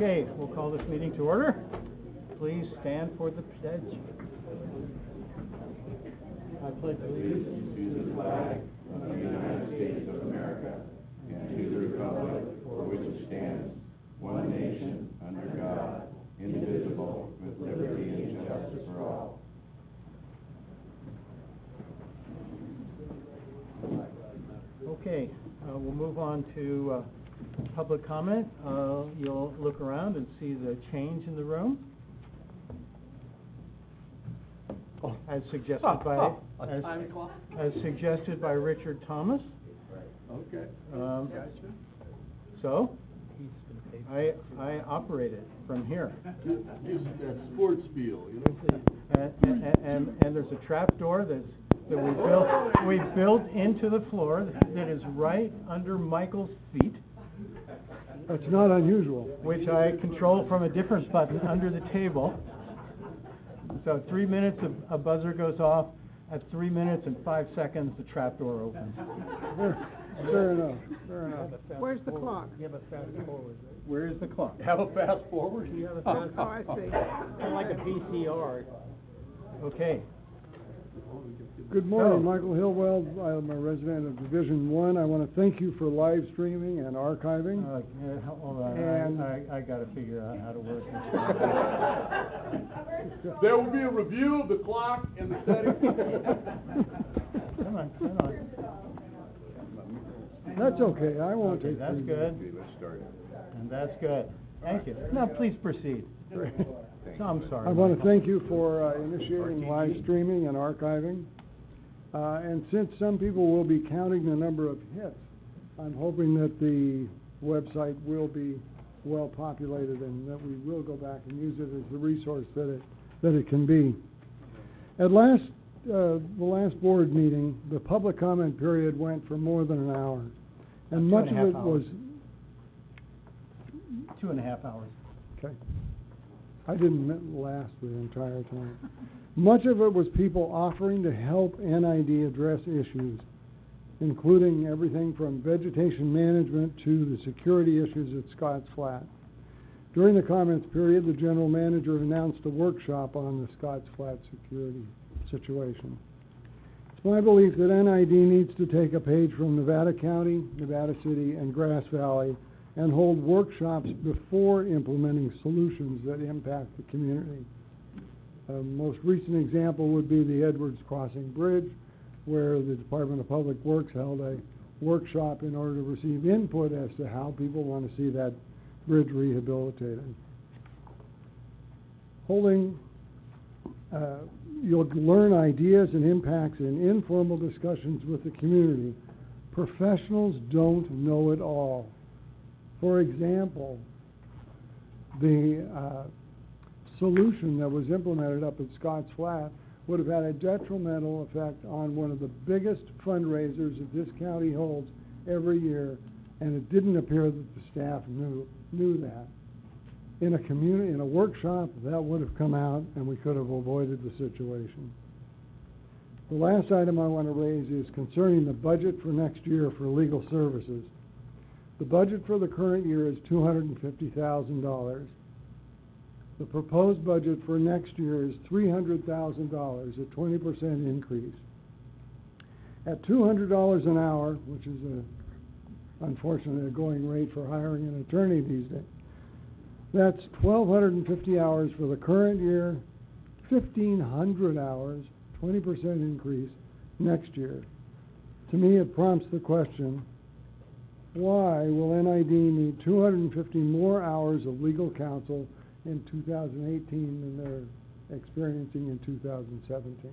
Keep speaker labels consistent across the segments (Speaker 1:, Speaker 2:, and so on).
Speaker 1: Okay, we'll call this meeting to order. Please stand for the pledge. I pledge allegiance
Speaker 2: to the flag of the United States of America and to the republic for which it stands, one nation, under God, indivisible, with liberty and justice for all.
Speaker 1: Okay, we'll move on to public comment. You'll look around and see the change in the room. As suggested by Richard Thomas.
Speaker 2: Okay.
Speaker 1: So I operate it from here.
Speaker 2: Use that sports spiel, you know.
Speaker 1: And there's a trap door that we built into the floor that is right under Michael's feet.
Speaker 3: That's not unusual.
Speaker 1: Which I control from a different button under the table. So 3 minutes, a buzzer goes off. At 3 minutes and 5 seconds, the trap door opens.
Speaker 3: Fair enough. Fair enough.
Speaker 4: Where's the clock?
Speaker 5: You have a fast forward.
Speaker 1: Where is the clock?
Speaker 2: Have a fast forward?
Speaker 5: You have a fast
Speaker 4: Oh, I see.
Speaker 5: kind of like a VCR.
Speaker 1: Okay.
Speaker 3: Good morning,
Speaker 1: So-
Speaker 3: Michael Hillwell. I'm a resident of Division 1. I want to thank you for live streaming and archiving.
Speaker 1: Hold on.
Speaker 3: And-
Speaker 1: I got to figure out how to work this.
Speaker 2: There will be a review of the clock and the settings.
Speaker 1: Come on.
Speaker 3: That's okay. I won't
Speaker 1: Okay,
Speaker 3: take
Speaker 1: that's
Speaker 3: 3
Speaker 1: good.
Speaker 3: minutes.
Speaker 2: Let's start.
Speaker 1: And that's good. Thank you. Now, please proceed. So, I'm sorry.
Speaker 3: I want to
Speaker 1: Michael.
Speaker 3: thank you for initiating live streaming and archiving. And since some people will be counting the number of hits, I'm hoping that the website will be well populated and that we will go back and use it as the resource that it can be. At the last board meeting, the public comment period went for more than an hour. And much of it was...
Speaker 1: 2.5 hours.
Speaker 3: Okay. I didn't last the entire time. Much of it was people offering to help NID address issues, including everything from vegetation management to the security issues at Scotts Flat. During the comments period, the general manager announced a workshop on the Scotts Flat security situation. It's my belief that NID needs to take a page from Nevada County, Nevada City, and Grass Valley and hold workshops before implementing solutions that impact the community. Most recent example would be the Edwards Crossing Bridge, where the Department of Public Works held a workshop in order to receive input as to how people want to see that bridge rehabilitated. You'll learn ideas and impacts in informal discussions with the community. Professionals don't know it all. For example, the solution that was implemented up at Scotts Flat would have had a detrimental effect on one of the biggest fundraisers that this county holds every year, and it didn't appear that the staff knew that. In a workshop, that would have come out and we could have avoided the situation. The last item I want to raise is concerning the budget for next year for legal services. The budget for the current year is $250,000. The proposed budget for next year is $300,000, a 20% increase. At $200 an hour, which is unfortunately a going rate for hiring an attorney these days, that's 1,250 hours for the current year, 1,500 hours, 20% increase next year. To me, it prompts the question, why will NID need 250 more hours of legal counsel in 2018 than they're experiencing in 2017?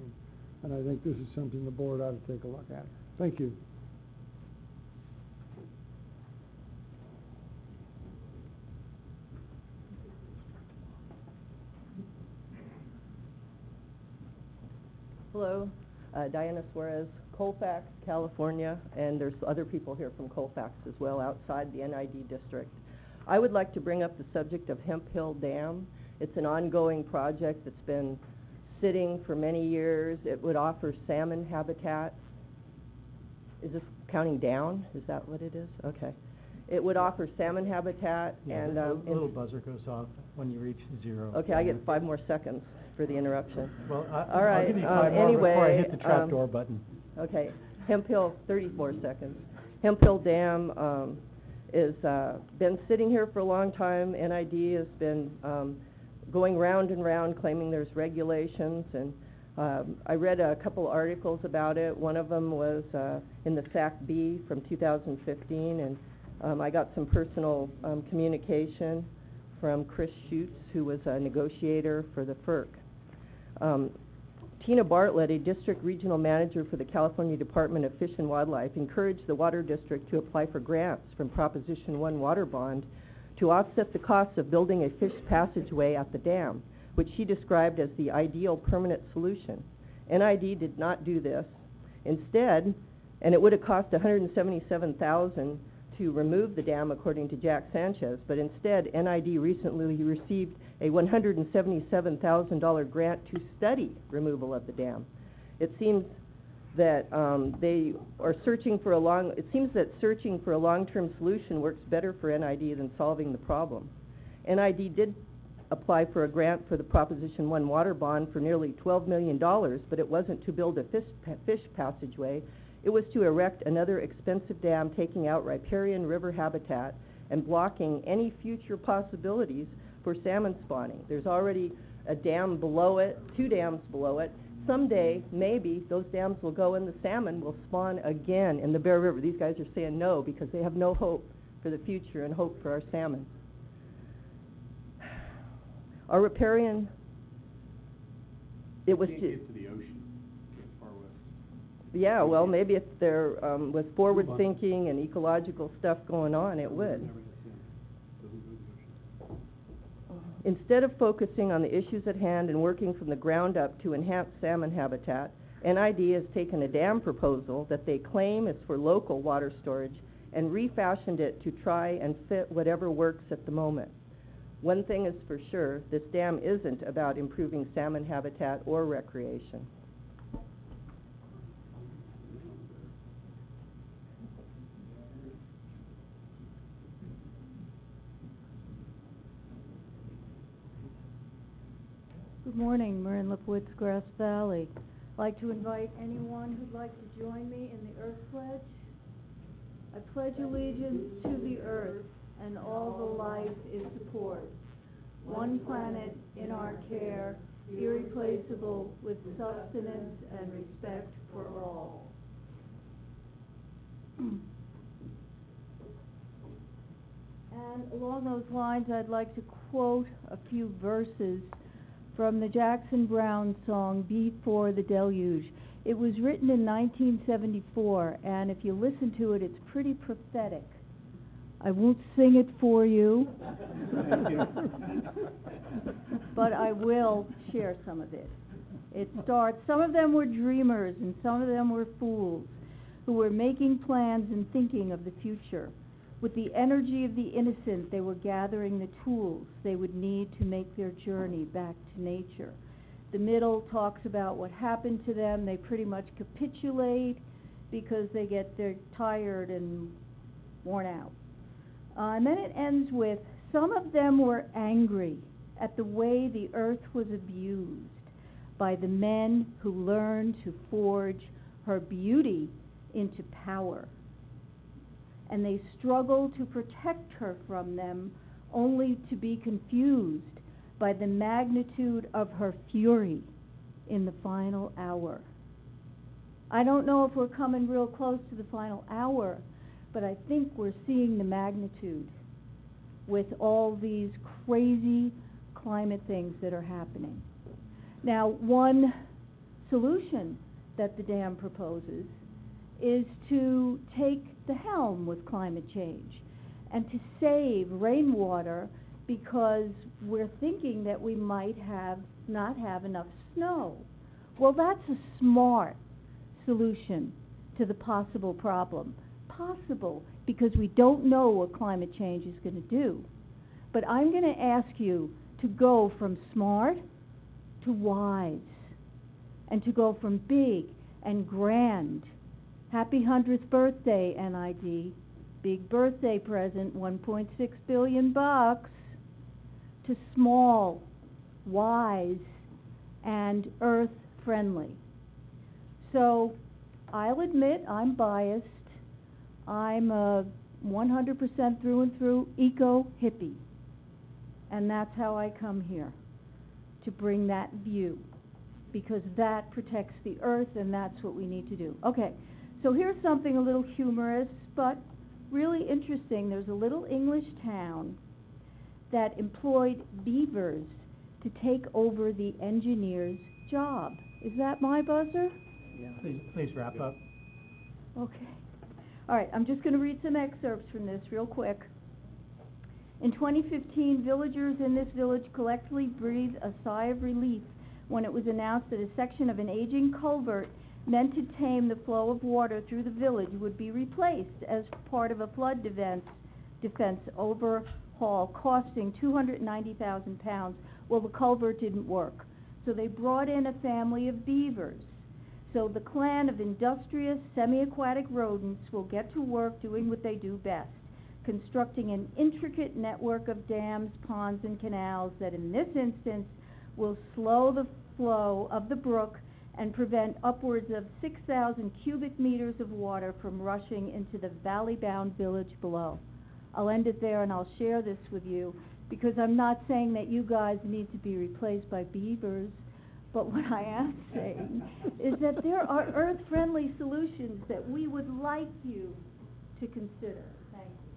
Speaker 3: And I think this is something the board ought to take a look at. Thank you.
Speaker 6: Hello, Diana Suarez, Colfax, California, and there's other people here from Colfax as well outside the NID district. I would like to bring up the subject of Hemp Hill Dam. It's an ongoing project that's been sitting for many years. It would offer salmon habitat. Is this counting down? Is that what it is? Okay. It would offer salmon habitat
Speaker 1: Yeah,
Speaker 6: and,
Speaker 1: the little buzzer goes off when you reach 0.
Speaker 6: okay, I get 5 more seconds for the interruption.
Speaker 1: Well,
Speaker 6: All right,
Speaker 1: I'll give you 5 more before I
Speaker 6: anyway,
Speaker 1: hit the trapdoor button.
Speaker 6: Okay, Hemp Hill, 34 seconds. Hemp Hill Dam is been sitting here for a long time. NID has been going round and round claiming there's regulations, and I read a couple articles about it. One of them was in the SAC-B from 2015, and I got some personal communication from Chris Schutz, who was a negotiator for the FERC. Tina Bartlett, a district regional manager for the California Department of Fish and Wildlife, encouraged the Water District to apply for grants from Proposition 1 Water Bond to offset the costs of building a fish passageway at the dam, which she described as the ideal permanent solution. NID did not do this. Instead, and it would have cost $177,000 to remove the dam, according to Jack Sanchez, but instead, NID recently received a $177,000 grant to study removal of the dam. It seems that they are searching for a long-term solution works better for NID than solving the problem. NID did apply for a grant for the Proposition 1 water bond for nearly $12 million, but it wasn't to build a fish passageway. It was to erect another expensive dam, taking out riparian river habitat and blocking any future possibilities for salmon spawning. There's already a dam below it, 2 dams below it. Someday, maybe, those dams will go and the salmon will spawn again in the Bear River. These guys are saying no because they have no hope for the future and hope for our salmon. Our riparian, it was
Speaker 2: Can't get to the ocean, it's far west.
Speaker 6: yeah, well, maybe if there was forward thinking and ecological stuff going on, it would. Instead of focusing on the issues at hand and working from the ground up to enhance salmon habitat, NID has taken a dam proposal that they claim is for local water storage and refashioned it to try and fit whatever works at the moment. One thing is for sure, this dam isn't about improving salmon habitat or recreation.
Speaker 4: Good morning, Marin Lipowitz, Grass Valley. I'd like to invite anyone who'd like to join me in the Earth Pledge. I pledge allegiance to the earth and all the life it supports. One planet in our care, irreplaceable with sustenance and respect for all. And along those lines, I'd like to quote a few verses from the Jackson Browne song, Before the Deluge. It was written in 1974, and if you listen to it, it's pretty prophetic. I won't sing it for you, but I will share some of it. It starts, some of them were dreamers and some of them were fools who were making plans and thinking of the future. With the energy of the innocent, they were gathering the tools they would need to make their journey back to nature. The middle talks about what happened to them. They pretty much capitulate because they're tired and worn out. And then it ends with, some of them were angry at the way the earth was abused by the men who learned to forge her beauty into power. And they struggled to protect her from them, only to be confused by the magnitude of her fury in the final hour. I don't know if we're coming real close to the final hour, but I think we're seeing the magnitude with all these crazy climate things that are happening. Now, one solution that the dam proposes is to take the helm with climate change and to save rainwater, because we're thinking that we might not have enough snow. Well, that's a smart solution to the possible problem. Possible, because we don't know what climate change is going to do. But I'm going to ask you to go from smart to wise, and to go from big and grand. Happy 100th birthday, NID, big birthday present, 1.6 billion bucks, to small, wise, and earth-friendly. So, I'll admit I'm biased. I'm a 100% through and through eco-hippie. And that's how I come here, to bring that view, because that protects the earth and that's what we need to do. Okay, so here's something a little humorous, but really interesting. There's a little English town that employed beavers to take over the engineer's job. Is that my buzzer?
Speaker 1: Please wrap up.
Speaker 4: Okay. All right, I'm just going to read some excerpts from this real quick. In 2015, villagers in this village collectively breathed a sigh of relief when it was announced that a section of an aging culvert meant to tame the flow of water through the village would be replaced as part of a flood defense overhaul costing £290,000. Well, the culvert didn't work, so they brought in a family of beavers. So the clan of industrious, semi-aquatic rodents will get to work doing what they do best, constructing an intricate network of dams, ponds, and canals that in this instance will slow the flow of the brook and prevent upwards of 6,000 cubic meters of water from rushing into the valley-bound village below. I'll end it there and I'll share this with you, because I'm not saying that you guys need to be replaced by beavers, but what I am saying is that there are earth-friendly solutions that we would like you to consider. Thank you.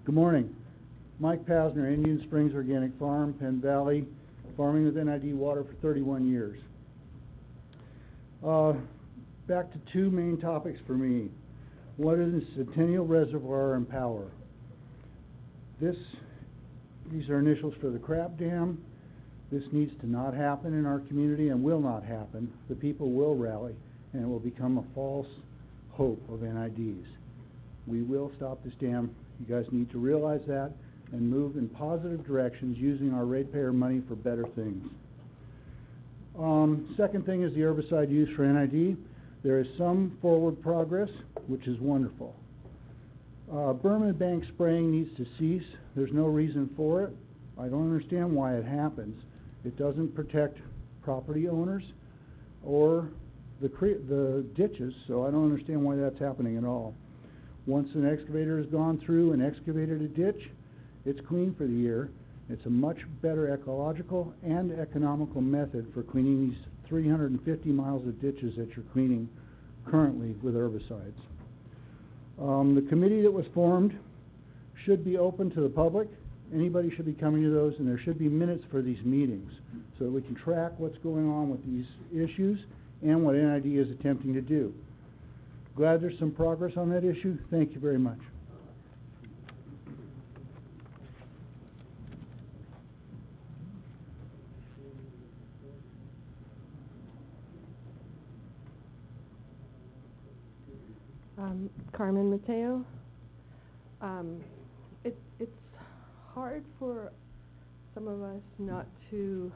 Speaker 7: Good morning. Mike Pasner, Indian Springs Organic Farm, Penn Valley, farming with NID water for 31 years. Back to two main topics for me. What is the Centennial Reservoir and power? These are initials for the crab dam. This needs to not happen in our community and will not happen. The people will rally and it will become a false hope of NIDs. We will stop this dam. You guys need to realize that and move in positive directions using our ratepayer money for better things. Second thing is the herbicide use for NID. There is some forward progress, which is wonderful. Burma bank spraying needs to cease. There's no reason for it. I don't understand why it happens. It doesn't protect property owners or the ditches, so I don't understand why that's happening at all. Once an excavator has gone through and excavated a ditch, it's clean for the year. It's a much better ecological and economical method for cleaning these 350 miles of ditches that you're cleaning currently with herbicides. The committee that was formed should be open to the public. Anybody should be coming to those, and there should be minutes for these meetings so that we can track what's going on with these issues and what NID is attempting to do. Glad there's some progress on that issue. Thank you very much.
Speaker 6: Carmen Mateo. It's hard for some of us not to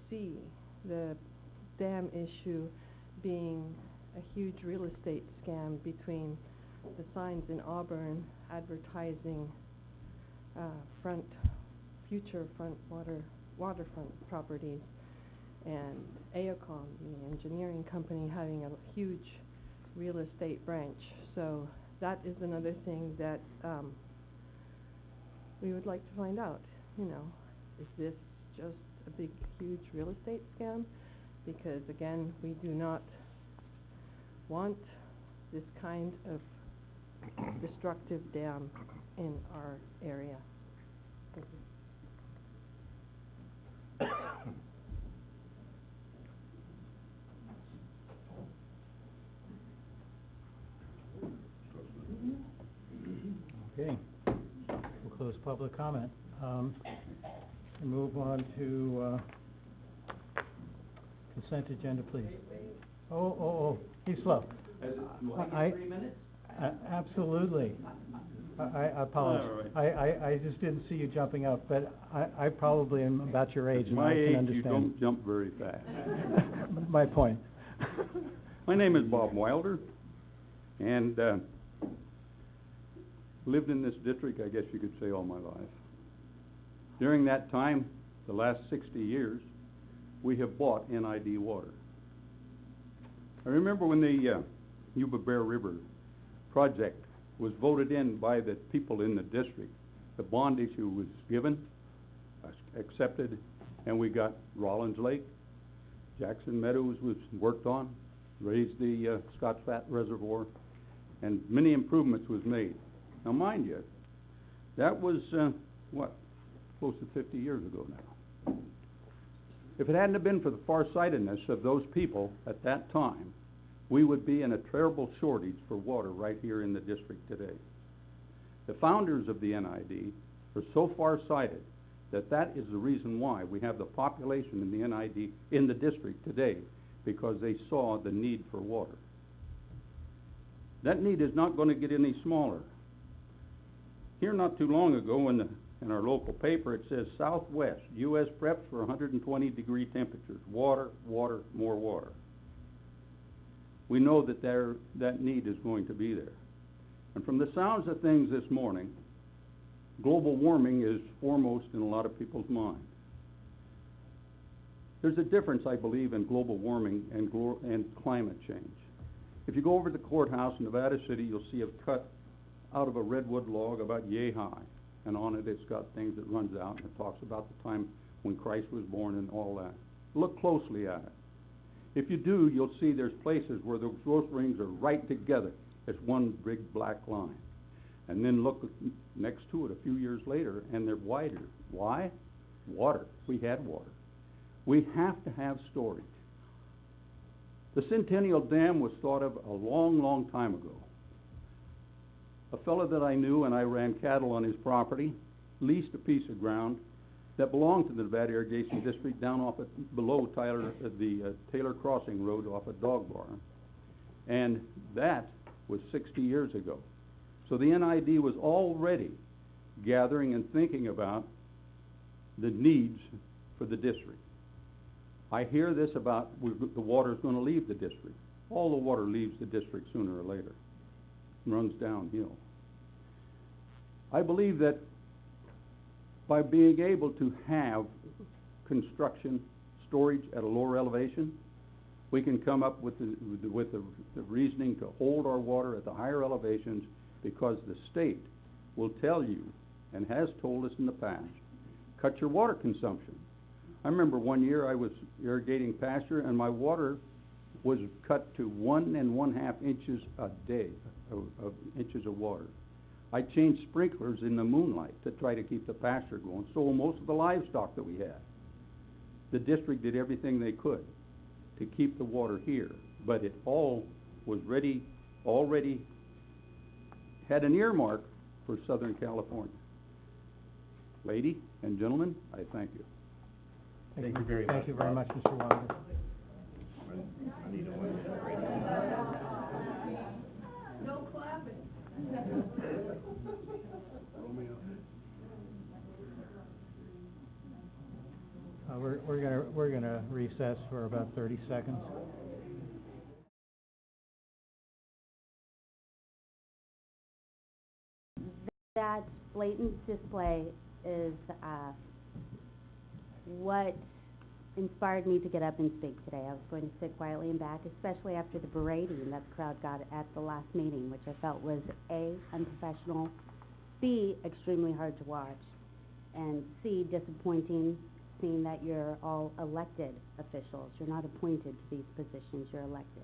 Speaker 6: see the dam issue being a huge real estate scam between the signs in Auburn advertising future waterfront properties, and AOCOM, the engineering company, having a huge real estate branch. So that is another thing that we would like to find out. You know, is this just a big, huge real estate scam? Because again, we do not want this kind of destructive dam in our area. Thank you.
Speaker 1: Okay, we'll close public comment. And move on to consent agenda, please. Oh, be slow. I,
Speaker 2: 3 minutes?
Speaker 1: absolutely. I apologize.
Speaker 8: All right.
Speaker 1: I just didn't see you jumping up, but I probably am about your age
Speaker 8: At
Speaker 1: and
Speaker 8: my
Speaker 1: I can
Speaker 8: age, you
Speaker 1: understand.
Speaker 8: don't jump very fast.
Speaker 1: My point.
Speaker 8: My name is Bob Wilder, and lived in this district, I guess you could say, all my life. During that time, the last 60 years, we have bought NID water. I remember when the Yuba Bear River project was voted in by the people in the district. The bond issue was given, accepted, and we got Rollins Lake, Jackson Meadows was worked on, raised the Scotch Fat Reservoir, and many improvements was made. Now, mind you, that was, close to 50 years ago now. If it hadn't have been for the farsightedness of those people at that time, we would be in a terrible shortage for water right here in the district today. The founders of the NID were so farsighted that that is the reason why we have the population in the NID in the district today, because they saw the need for water. That need is not going to get any smaller. Here not too long ago in our local paper it says Southwest, U.S. preps for 120-degree temperatures. Water, water, more water. We know that that need is going to be there. And from the sounds of things this morning, global warming is foremost in a lot of people's minds. There's a difference, I believe, in global warming and climate change. If you go over to the courthouse in Nevada City, you'll see a cut out of a redwood log about yay high. And on it, it's got things that runs out, and it talks about the time when Christ was born and all that. Look closely at it. If you do, you'll see there's places where those growth rings are right together. It's one big black line. And then look next to it a few years later, and they're wider. Why? Water. We had water. We have to have storage. The Centennial Dam was thought of a long, long time ago. A fellow that I knew, and I ran cattle on his property, leased a piece of ground that belonged to the Nevada Irrigation District down off below the Taylor Crossing Road off of Dog Barn. And that was 60 years ago. So the NID was already gathering and thinking about the needs for the district. I hear this about the water is going to leave the district. All the water leaves the district sooner or later and runs downhill. I believe that by being able to have construction storage at a lower elevation, we can come up with the reasoning to hold our water at the higher elevations, because the state will tell you, and has told us in the past, cut your water consumption. I remember one year I was irrigating pasture, and my water was cut to 1 1/2 inches a day of inches of water. I changed sprinklers in the moonlight to try to keep the pasture going, so will most of the livestock that we had. The district did everything they could to keep the water here, but it all was ready, already had an earmark for Southern California. Lady and gentlemen, I thank you.
Speaker 1: Thank you very much. Thank you very much, Mr. Wilder.
Speaker 2: I need a 1 minute break.
Speaker 4: No clapping.
Speaker 1: We're gonna recess for about 30 seconds.
Speaker 9: That blatant display is what inspired me to get up and speak today. I was going to sit quietly in back, especially after the berating that the crowd got at the last meeting, which I felt was A, unprofessional, B, extremely hard to watch, and C, disappointing, seeing that you're all elected officials. You're not appointed to these positions, you're elected.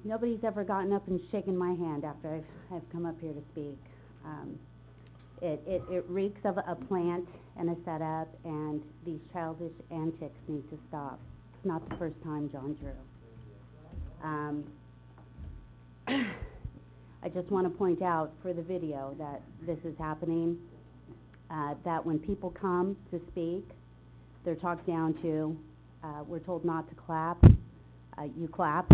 Speaker 9: Nobody's ever gotten up and shaken my hand after I've come up here to speak. It reeks of a plant and a setup, and these childish antics need to stop. It's not the first time, John Drew. I just want to point out for the video that this is happening, that when people come to speak, they're talked down to. We're told not to clap. You clap.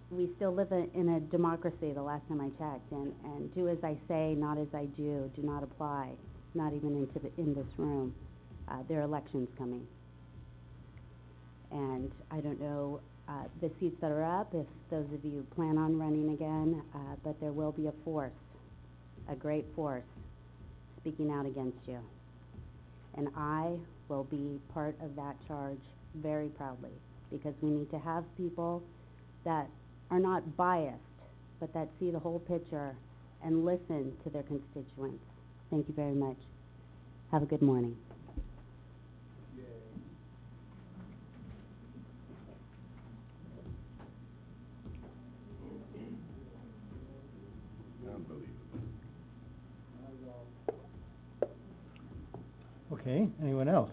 Speaker 9: we still live in a democracy, the last time I checked, and do as I say, not as I do not apply, not even in this room. There are elections coming. And I don't know the seats that are up, if those of you plan on running again, but there will be a force, a great force, speaking out against you. And I will be part of that charge very proudly, because we need to have people that are not biased, but that see the whole picture and listen to their constituents. Thank you very much. Have a good morning.
Speaker 1: Okay, anyone else?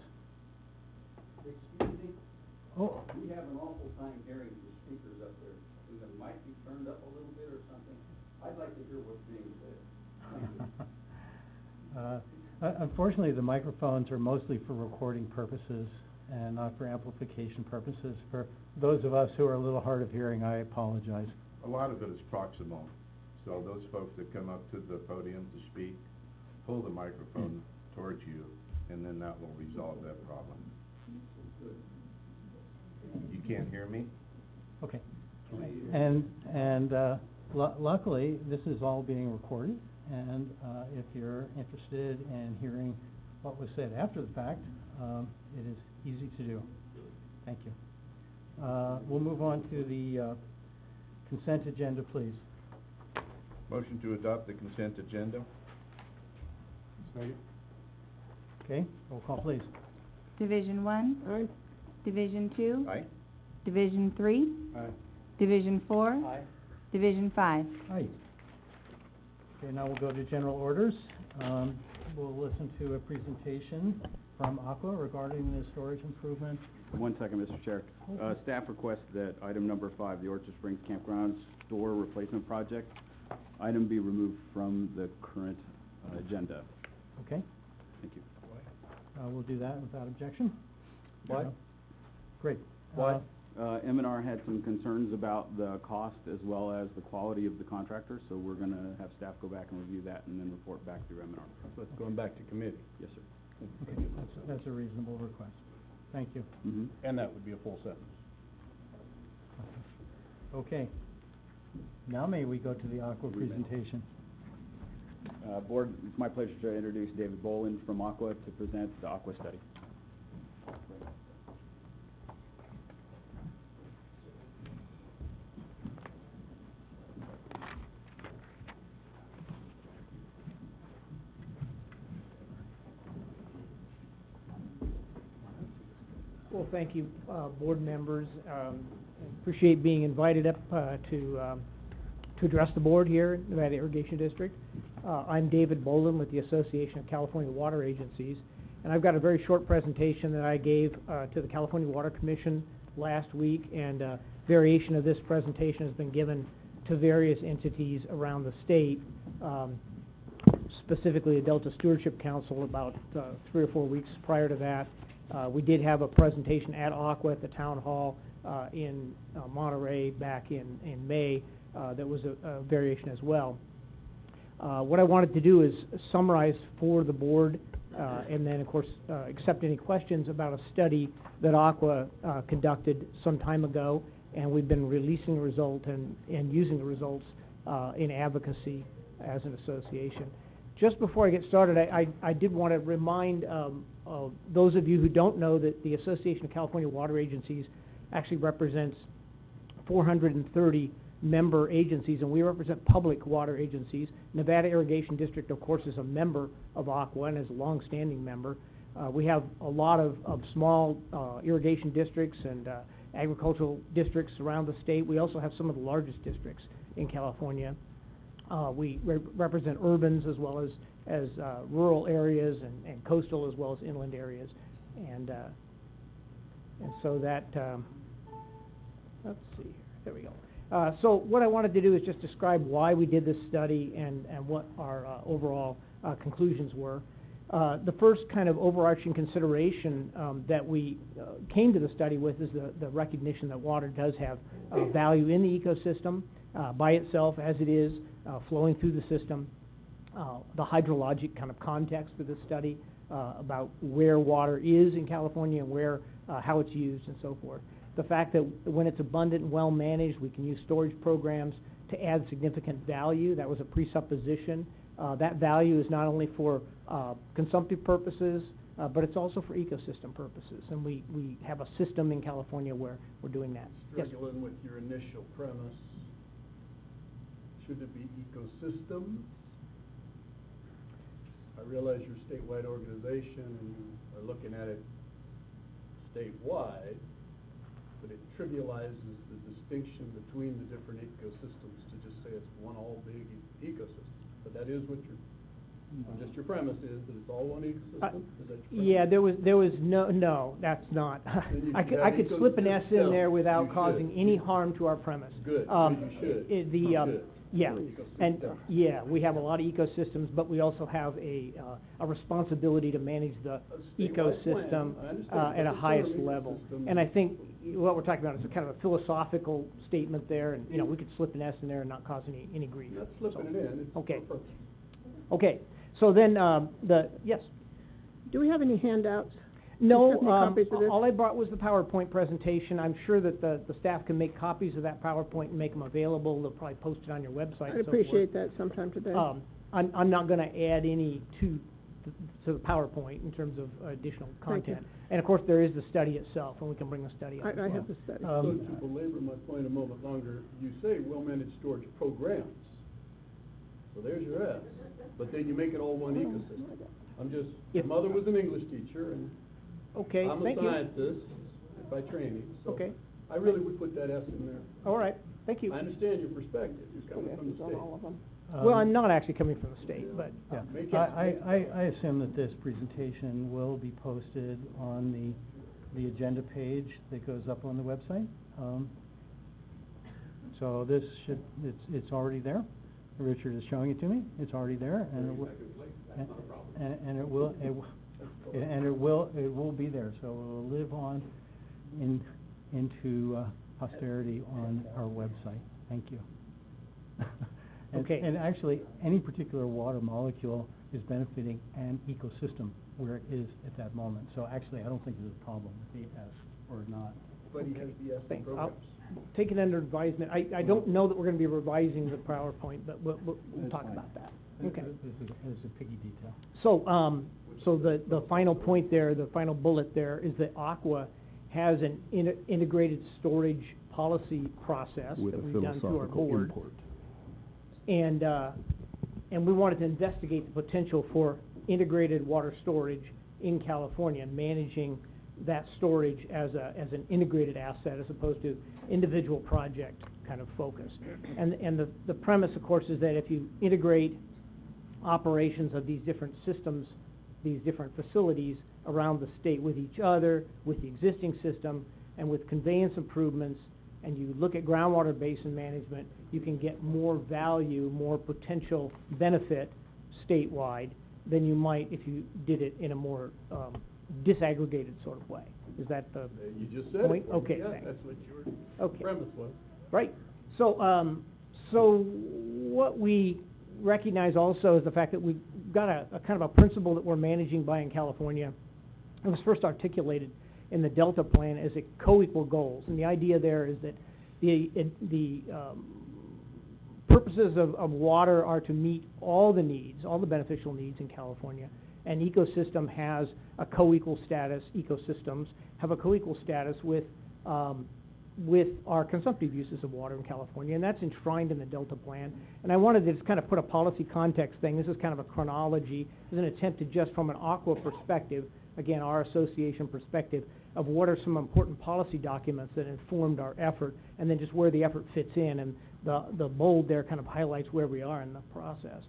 Speaker 8: Excuse me?
Speaker 1: Oh,
Speaker 8: We have an awful time hearing the speakers up there. Can the mic be turned up a little bit or something? I'd like to hear what's being said.
Speaker 1: unfortunately, the microphones are mostly for recording purposes and not for amplification purposes. For those of us who are a little hard of hearing, I apologize.
Speaker 2: A lot of it is proximal, so those folks that come up to the podium to speak, pull the microphone towards you, and then that will resolve that problem. You can't hear me?
Speaker 1: Okay. And luckily, this is all being recorded, and if you're interested in hearing what was said after the fact, it is easy to do. Thank you. We'll move on to the consent agenda, please.
Speaker 2: Motion to adopt the consent agenda?
Speaker 7: Second.
Speaker 1: Okay, roll call, please.
Speaker 10: Division 1.
Speaker 5: Aye.
Speaker 10: Division 2.
Speaker 2: Aye.
Speaker 10: Division 3.
Speaker 7: Aye.
Speaker 10: Division 4.
Speaker 5: Aye.
Speaker 10: Division 5.
Speaker 1: Aye. Okay, now we'll go to general orders. We'll listen to a presentation from ACWA regarding the storage improvement.
Speaker 11: 1 second, Mr. Chair. Staff requests that item number 5, the Orchard Springs Campground store replacement project, item be removed from the current agenda.
Speaker 1: Okay,
Speaker 11: Thank you.
Speaker 1: we'll do that without objection.
Speaker 5: What?
Speaker 1: Great.
Speaker 5: What?
Speaker 11: M&R had some concerns about the cost as well as the quality of the contractor, so we're going to have staff go back and review that and then report back through M&R.
Speaker 2: So it's going back to committee.
Speaker 11: Yes, sir.
Speaker 1: Okay, that's a reasonable request. Thank you.
Speaker 11: Mm-hmm.
Speaker 8: And that would be a full sentence.
Speaker 1: Okay. Now may we go to the ACWA presentation?
Speaker 11: Board, it's my pleasure to introduce David Boland from ACWA to present the ACWA study.
Speaker 5: Well, thank you, board members. Appreciate being invited up to address the board here in Nevada Irrigation District. I'm David Boland with the Association of California Water Agencies, and I've got a very short presentation that I gave to the California Water Commission last week, and a variation of this presentation has been given to various entities around the state, specifically the Delta Stewardship Council about 3 or 4 weeks prior to that. We did have a presentation at ACWA at the town hall in Monterey back in May that was a variation as well. What I wanted to do is summarize for the board and then, of course, accept any questions about a study that ACWA conducted some time ago, and we've been releasing the result and using the results in advocacy as an association. Just before I get started, I did want to remind those of you who don't know that the Association of California Water Agencies actually represents 430 member agencies, and we represent public water agencies. Nevada Irrigation District, of course, is a member of ACWA and is a long-standing member. We have a lot of small irrigation districts and agricultural districts around the state. We also have some of the largest districts in California. We represent urbans as well as rural areas and coastal as well as inland areas, and so that let's see here. There we go. So what I wanted to do is just describe why we did this study and what our overall conclusions were. The first kind of overarching consideration that we came to the study with is the recognition that water does have value in the ecosystem by itself as it is flowing through the system. The hydrologic kind of context of this study about where water is in California and where, how it's used and so forth. The fact that when it's abundant and well managed, we can use storage programs to add significant value. That was a presupposition. That value is not only for consumptive purposes, but it's also for ecosystem purposes. And we have a system in California where we're doing that.
Speaker 12: Struggling with your initial premise. Should it be ecosystem? I realize you're a statewide organization and you are looking at it statewide, but it trivializes the distinction between the different ecosystems to just say it's one all big ecosystem. But that is what just your premise is, that it's all one ecosystem? Is that your
Speaker 5: Yeah, there was no, that's not. I could slip an S in there without causing any harm to our premise.
Speaker 12: Good, you should.
Speaker 5: Yeah, and we have a lot of ecosystems, but we also have a responsibility to manage the ecosystem at a highest level. And I think what we're talking about is a kind of a philosophical statement there, and we could slip an S in there and not cause any grief.
Speaker 12: Not slipping it in. It's
Speaker 5: okay.
Speaker 12: purpose.
Speaker 5: Okay. So then yes.
Speaker 13: Do we have any handouts?
Speaker 5: No,
Speaker 13: copies of this?
Speaker 5: all I brought was the PowerPoint presentation. I'm sure that the staff can make copies of that PowerPoint and make them available. They'll probably post it on your website.
Speaker 13: I'd appreciate that sometime today.
Speaker 5: I'm not going to add any to the PowerPoint in terms of additional content. And of course, there is the study itself, and we can bring the study up.
Speaker 13: I have the study.
Speaker 12: So to belabor my point a moment longer, you say well-managed storage programs. So there's your S. But then you make it all one ecosystem. My mother was an English teacher, and I'm a scientist by training, so I really would put that S in there.
Speaker 5: All right, thank you.
Speaker 12: I understand your perspective. You're coming from the state.
Speaker 13: All of them.
Speaker 5: Well, I'm not actually coming from the state, but
Speaker 1: I assume that this presentation will be posted on the agenda page that goes up on the website. So this it's already there. Richard is showing it to me. It's already there, and it will be there. So it will live on into posterity on our website. Thank you. And actually, any particular water molecule is benefiting an ecosystem where it is at that moment. So actually, I don't think there's a problem with the S or not.
Speaker 12: But he has the S in programs.
Speaker 5: Take it under advisement. I don't know that we're going to be revising the PowerPoint, but we'll talk about that. Okay.
Speaker 1: This is a piggy detail.
Speaker 5: So the final point there, the final bullet there, is that ACWA has an integrated storage policy process
Speaker 8: with
Speaker 5: that
Speaker 8: a
Speaker 5: we've done through our
Speaker 8: philosophical
Speaker 5: board.
Speaker 8: import.
Speaker 5: And we wanted to investigate the potential for integrated water storage in California, managing that storage as an integrated asset as opposed to individual project kind of focus. And the premise, of course, is that if you integrate operations of these different systems, these different facilities around the state with each other, with the existing system, and with conveyance improvements, and you look at groundwater basin management, you can get more value, more potential benefit statewide than you might if you did it in a more disaggregated sort of way. Is that the
Speaker 12: you just said
Speaker 5: point?
Speaker 12: It.
Speaker 5: Okay,
Speaker 12: yeah,
Speaker 5: thanks.
Speaker 12: that's what your premise was.
Speaker 5: Right. So, so what we recognize also is the fact that we've got a kind of a principle that we're managing by in California. It was first articulated in the Delta Plan as a co-equal goals, and the idea there is that the purposes of water are to meet all the needs, all the beneficial needs in California. An ecosystem has a co-equal status, ecosystems have a co-equal status with our consumptive uses of water in California, and that's enshrined in the Delta Plan. And I wanted to just kind of put a policy context thing. This is kind of a chronology. This is an attempt to just from an ACWA perspective, again, our association perspective, of what are some important policy documents that informed our effort, and then just where the effort fits in. And the bold there kind of highlights where we are in the process.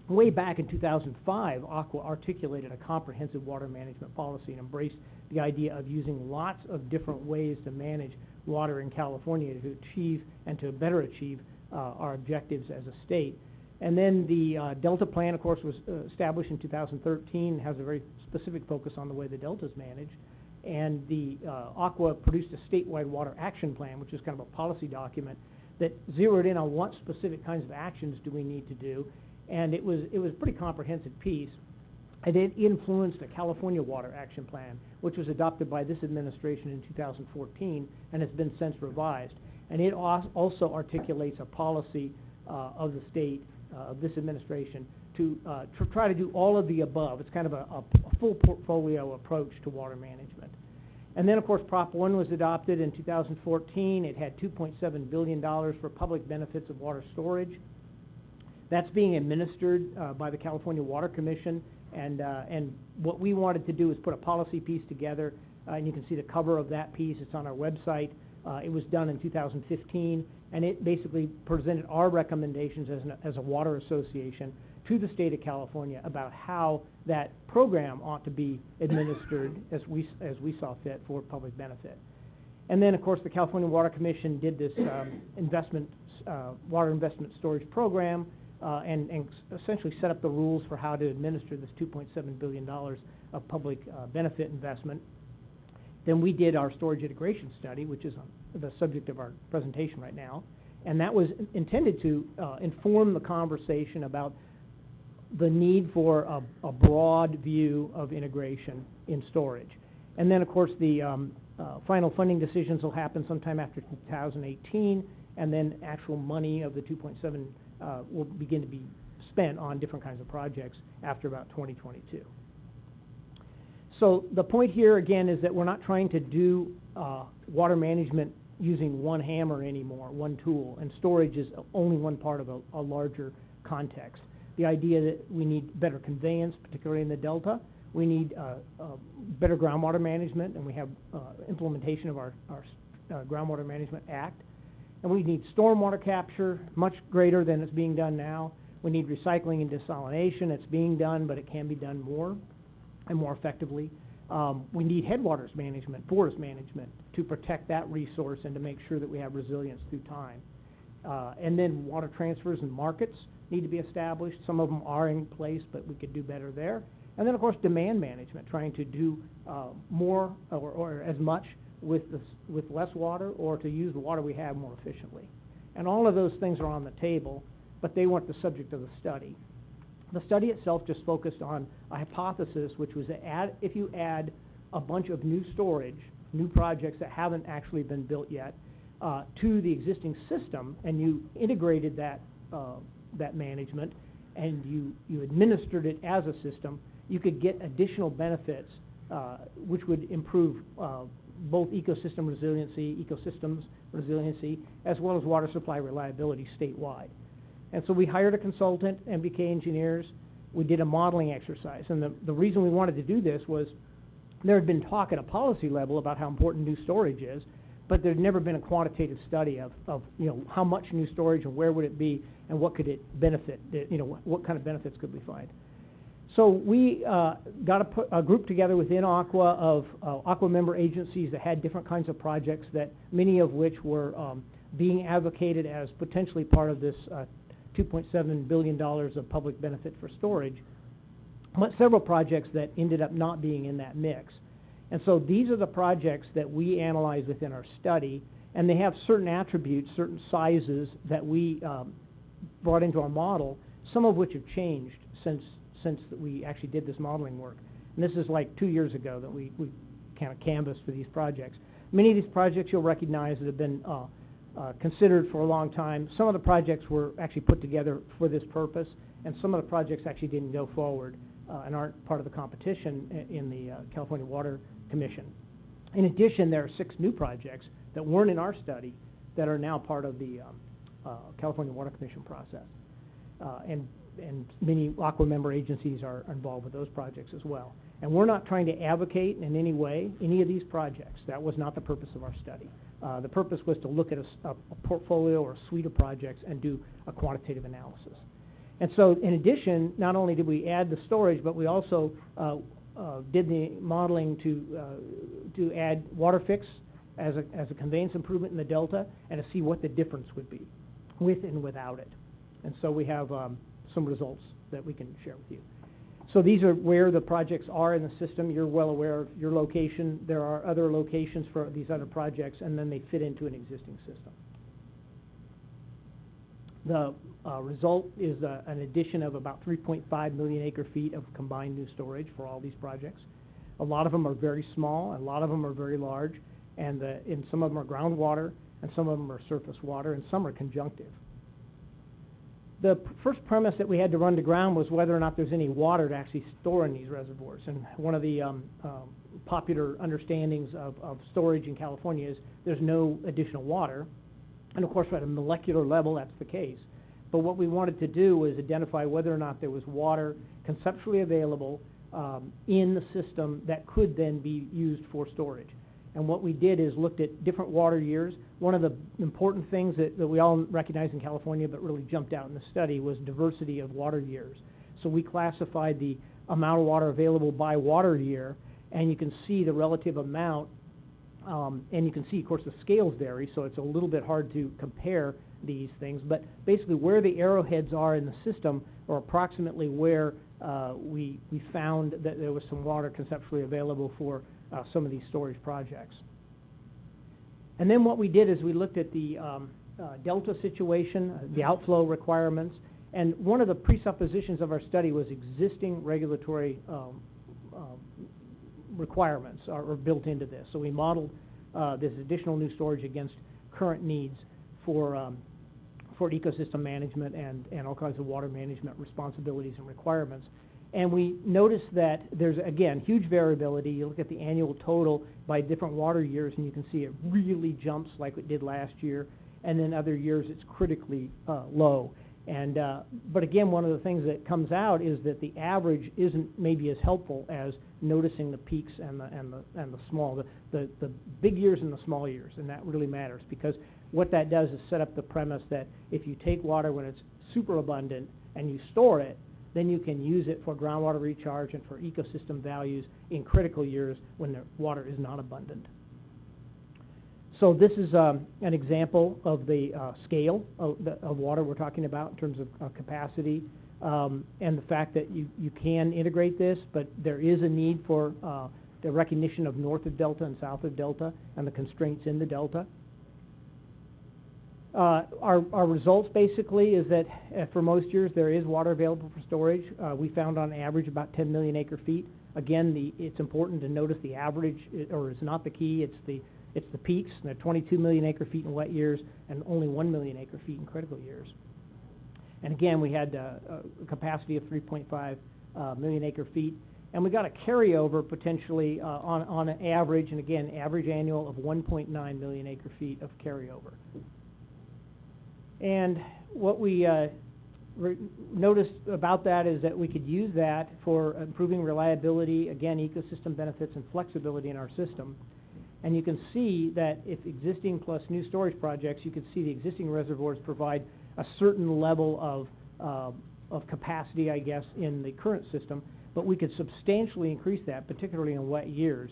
Speaker 5: Way back in 2005, ACWA articulated a comprehensive water management policy and embraced the idea of using lots of different ways to manage water in California to achieve and to better achieve our objectives as a state. And then the Delta Plan, of course, was established in 2013, has a very specific focus on the way the Delta is managed. And the ACWA produced a statewide water action plan, which is kind of a policy document that zeroed in on what specific kinds of actions do we need to do. And it was a pretty comprehensive piece. And it influenced the California Water Action Plan, which was adopted by this administration in 2014 and has been since revised. And it also articulates a policy of the state, of this administration, to try to do all of the above. It's kind of a full portfolio approach to water management. And then, of course, Prop 1 was adopted in 2014. It had $2.7 billion for public benefits of water storage. That's being administered by the California Water Commission. And what we wanted to do is put a policy piece together, and you can see the cover of that piece. It's on our website. It was done in 2015, and it basically presented our recommendations as a water association to the state of California about how that program ought to be administered as we saw fit for public benefit. And then, of course, the California Water Commission did this water investment storage program and essentially set up the rules for how to administer this $2.7 billion of public benefit investment. Then we did our storage integration study, which is the subject of our presentation right now, and that was intended to inform the conversation about the need for a broad view of integration in storage. And then, of course, the final funding decisions will happen sometime after 2018, and then actual money of the 2.7 will begin to be spent on different kinds of projects after about 2022. So the point here, again, is that we're not trying to do water management using one hammer anymore, one tool, and storage is only one part of a larger context. The idea that we need better conveyance, particularly in the Delta. We need better groundwater management, and we have implementation of our Groundwater Management Act. And we need stormwater capture, much greater than it's being done now. We need recycling and desalination. It's being done, but it can be done more and more effectively. We need headwaters management, forest management, to protect that resource and to make sure that we have resilience through time. And then water transfers and markets need to be established. Some of them are in place, but we could do better there. And then, of course, demand management, trying to do more or as much with less water, or to use the water we have more efficiently. And all of those things are on the table, but they weren't the subject of the study. The study itself just focused on a hypothesis, which was that if you add a bunch of new storage, new projects that haven't actually been built yet, to the existing system, and you integrated that management, and you administered it as a system, you could get additional benefits, which would improve both ecosystems resiliency, as well as water supply reliability statewide. And so we hired a consultant, MBK Engineers. We did a modeling exercise. And the reason we wanted to do this was there had been talk at a policy level about how important new storage is, but there'd never been a quantitative study of how much new storage and where would it be and what could it benefit, what kind of benefits could we find. So we got a group together within ACWA of ACWA member agencies that had different kinds of projects, that many of which were being advocated as potentially part of this $2.7 billion of public benefit for storage, but several projects that ended up not being in that mix. And so these are the projects that we analyze within our study, and they have certain attributes, certain sizes that we brought into our model, some of which have changed since we actually did this modeling work. And this is like 2 years ago that we kind of canvassed for these projects. Many of these projects you'll recognize that have been considered for a long time. Some of the projects were actually put together for this purpose, and some of the projects actually didn't go forward and aren't part of the competition in the California Water Commission. In addition, there are 6 new projects that weren't in our study that are now part of the California Water Commission process. And many ACWA member agencies are involved with those projects as well. And we're not trying to advocate in any way any of these projects. That was not the purpose of our study. The purpose was to look at a portfolio or a suite of projects and do a quantitative analysis. And so in addition, not only did we add the storage, but we also did the modeling to add water fix as a conveyance improvement in the Delta, and to see what the difference would be with and without it. And so we have some results that we can share with you. So these are where the projects are in the system. You're well aware of your location. There are other locations for these other projects, and then they fit into an existing system. The result is an addition of about 3.5 million acre-feet of combined new storage for all these projects. A lot of them are very small, a lot of them are very large, and some of them are groundwater, and some of them are surface water, and some are conjunctive. The first premise that we had to run to ground was whether or not there's any water to actually store in these reservoirs. And one of the popular understandings of storage in California is there's no additional water. And of course, at a molecular level, that's the case. But what we wanted to do was identify whether or not there was water conceptually available in the system that could then be used for storage. And what we did is looked at different water years. One of the important things that we all recognize in California but really jumped out in the study was diversity of water years. So we classified the amount of water available by water year, and you can see the relative amount, and you can see, of course, the scales vary, so it's a little bit hard to compare these things. But basically where the arrowheads are in the system are approximately where we found that there was some water conceptually available for some of these storage projects. And then what we did is we looked at the delta situation, the outflow requirements, and one of the presuppositions of our study was existing regulatory requirements are built into this. So we modeled this additional new storage against current needs for ecosystem management and all kinds of water management responsibilities and requirements. And we noticed that there's, again, huge variability. You look at the annual total by different water years, and you can see it really jumps like it did last year, and then other years it's critically low. And but again, one of the things that comes out is that the average isn't maybe as helpful as noticing the peaks and the small, the big years and the small years, and that really matters, because what that does is set up the premise that if you take water when it's super abundant and you store it, then you can use it for groundwater recharge and for ecosystem values in critical years when the water is not abundant. So this is an example of the scale of water we're talking about in terms of capacity, and the fact that you can integrate this, but there is a need for the recognition of north of delta and south of delta and the constraints in the delta. Our results basically is that for most years there is water available for storage. We found on average about 10 million acre feet. Again, it's important to notice the average, or it's not the key, it's the peaks. There are 22 million acre feet in wet years and only 1 million acre feet in critical years. And again, we had a capacity of 3.5 million acre feet. And we got a carryover potentially on an average, and again, average annual of 1.9 million acre feet of carryover. And what we noticed about that is that we could use that for improving reliability, again, ecosystem benefits and flexibility in our system. And you can see that if existing plus new storage projects, you can see the existing reservoirs provide a certain level of capacity, I guess, in the current system, but we could substantially increase that, particularly in wet years,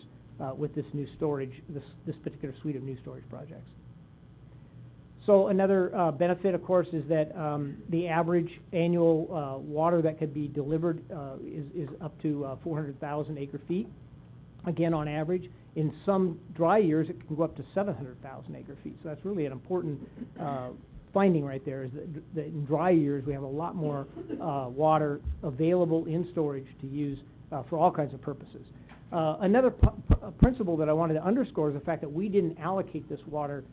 Speaker 5: with this new storage, this particular suite of new storage projects. So another benefit, of course, is that the average annual water that could be delivered is up to 400,000 acre feet, again on average. In some dry years, it can go up to 700,000 acre feet. So that's really an important finding right there, is that in dry years we have a lot more water available in storage to use for all kinds of purposes. Another principle that I wanted to underscore is the fact that we didn't allocate this water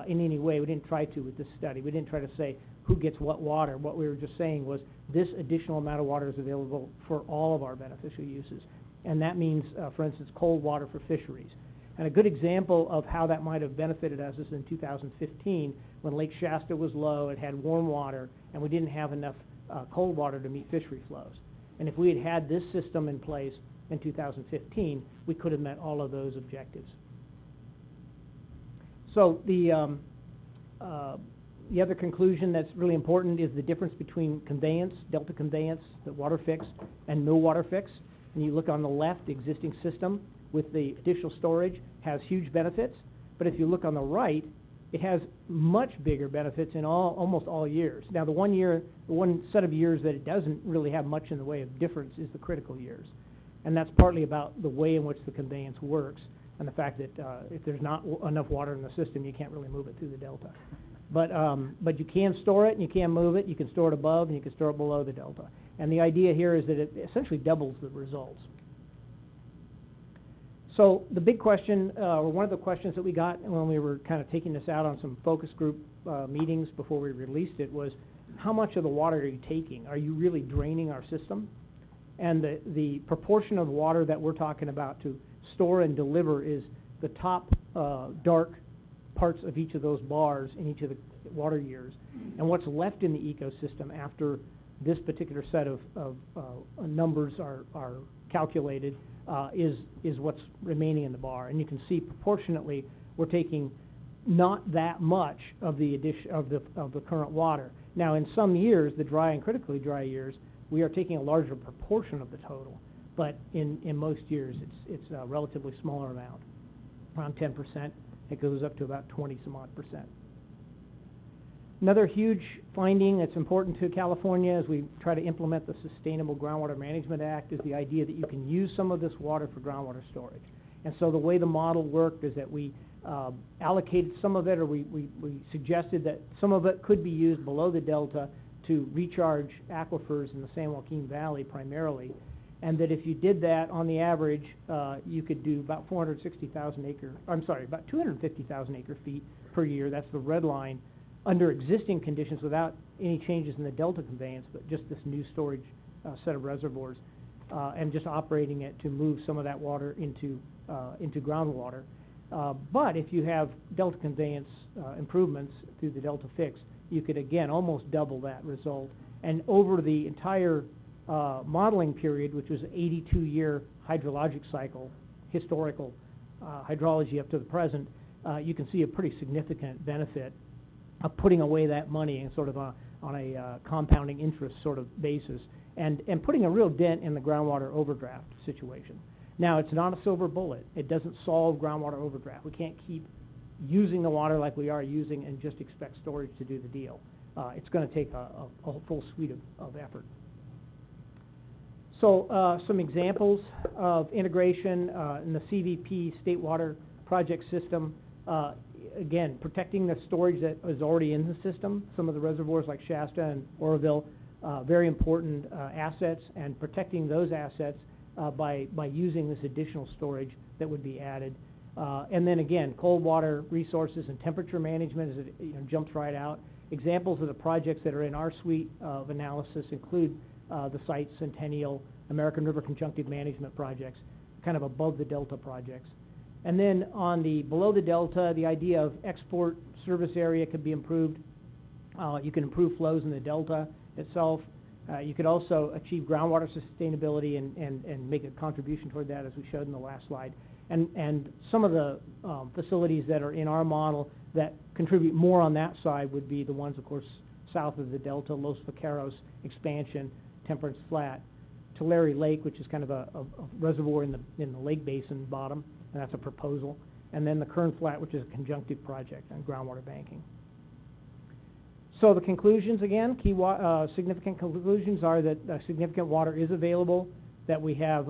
Speaker 5: in any way. We didn't try to with this study. We didn't try to say who gets what water. What we were just saying was this additional amount of water is available for all of our beneficial uses. And that means, for instance, cold water for fisheries. And a good example of how that might have benefited us is in 2015, when Lake Shasta was low, it had warm water, and we didn't have enough cold water to meet fishery flows. And if we had had this system in place in 2015, we could have met all of those objectives. So the other conclusion that's really important is the difference between conveyance, delta conveyance, the water fix, and no water fix. And you look on the left, the existing system with the additional storage has huge benefits. But if you look on the right, it has much bigger benefits in almost all years. Now, the one set of years that it doesn't really have much in the way of difference is the critical years. And that's partly about the way in which the conveyance works and the fact that if there's not enough water in the system, you can't really move it through the delta. But you can store it and you can move it. You can store it above and you can store it below the delta. And the idea here is that it essentially doubles the results. So the big question, or one of the questions that we got when we were kind of taking this out on some focus group meetings before we released it was, how much of the water are you taking? Are you really draining our system? And the proportion of water that we're talking about to store and deliver is the top dark parts of each of those bars in each of the water years. And what's left in the ecosystem after this particular set of numbers are calculated is what's remaining in the bar. And you can see proportionately we're taking not that much of the addition of the current water. Now, in some years, the dry and critically dry years, we are taking a larger proportion of the total. But in most years, it's a relatively smaller amount, around 10%. It goes up to about 20-some-odd%. Another huge finding that's important to California as we try to implement the Sustainable Groundwater Management Act is the idea that you can use some of this water for groundwater storage. And so the way the model worked is that we allocated some of it, or we suggested that some of it could be used below the delta to recharge aquifers in the San Joaquin Valley primarily. And that if you did that, on the average, you could do about about 250,000 acre feet per year. That's the red line, under existing conditions without any changes in the delta conveyance, but just this new storage set of reservoirs, and just operating it to move some of that water into groundwater. But if you have delta conveyance improvements through the delta fix, you could again almost double that result. And over the entire modeling period, which was an 82-year hydrologic cycle, historical hydrology up to the present, you can see a pretty significant benefit of putting away that money in sort of on a compounding interest sort of basis, and putting a real dent in the groundwater overdraft situation. Now, it's not a silver bullet. It doesn't solve groundwater overdraft. We can't keep using the water like we are using and just expect storage to do the deal. It's going to take a full suite of effort. So some examples of integration in the CVP State Water Project system. Again, protecting the storage that is already in the system. Some of the reservoirs like Shasta and Oroville, very important assets, and protecting those assets by using this additional storage that would be added. And then again, cold water resources and temperature management, as it jumps right out. Examples of the projects that are in our suite of analysis include the site Centennial, American River Conjunctive Management projects, kind of above the delta projects. And then on the below the delta, the idea of export service area could be improved. You can improve flows in the delta itself. You could also achieve groundwater sustainability and make a contribution toward that, as we showed in the last slide. And some of the facilities that are in our model that contribute more on that side would be the ones, of course, south of the delta, Los Vaqueros expansion, Temperance Flat, Tulare Lake, which is kind of a reservoir in the lake basin bottom, and that's a proposal, and then the Kern Flat, which is a conjunctive project on groundwater banking. So the conclusions, again, significant conclusions are that significant water is available, that we have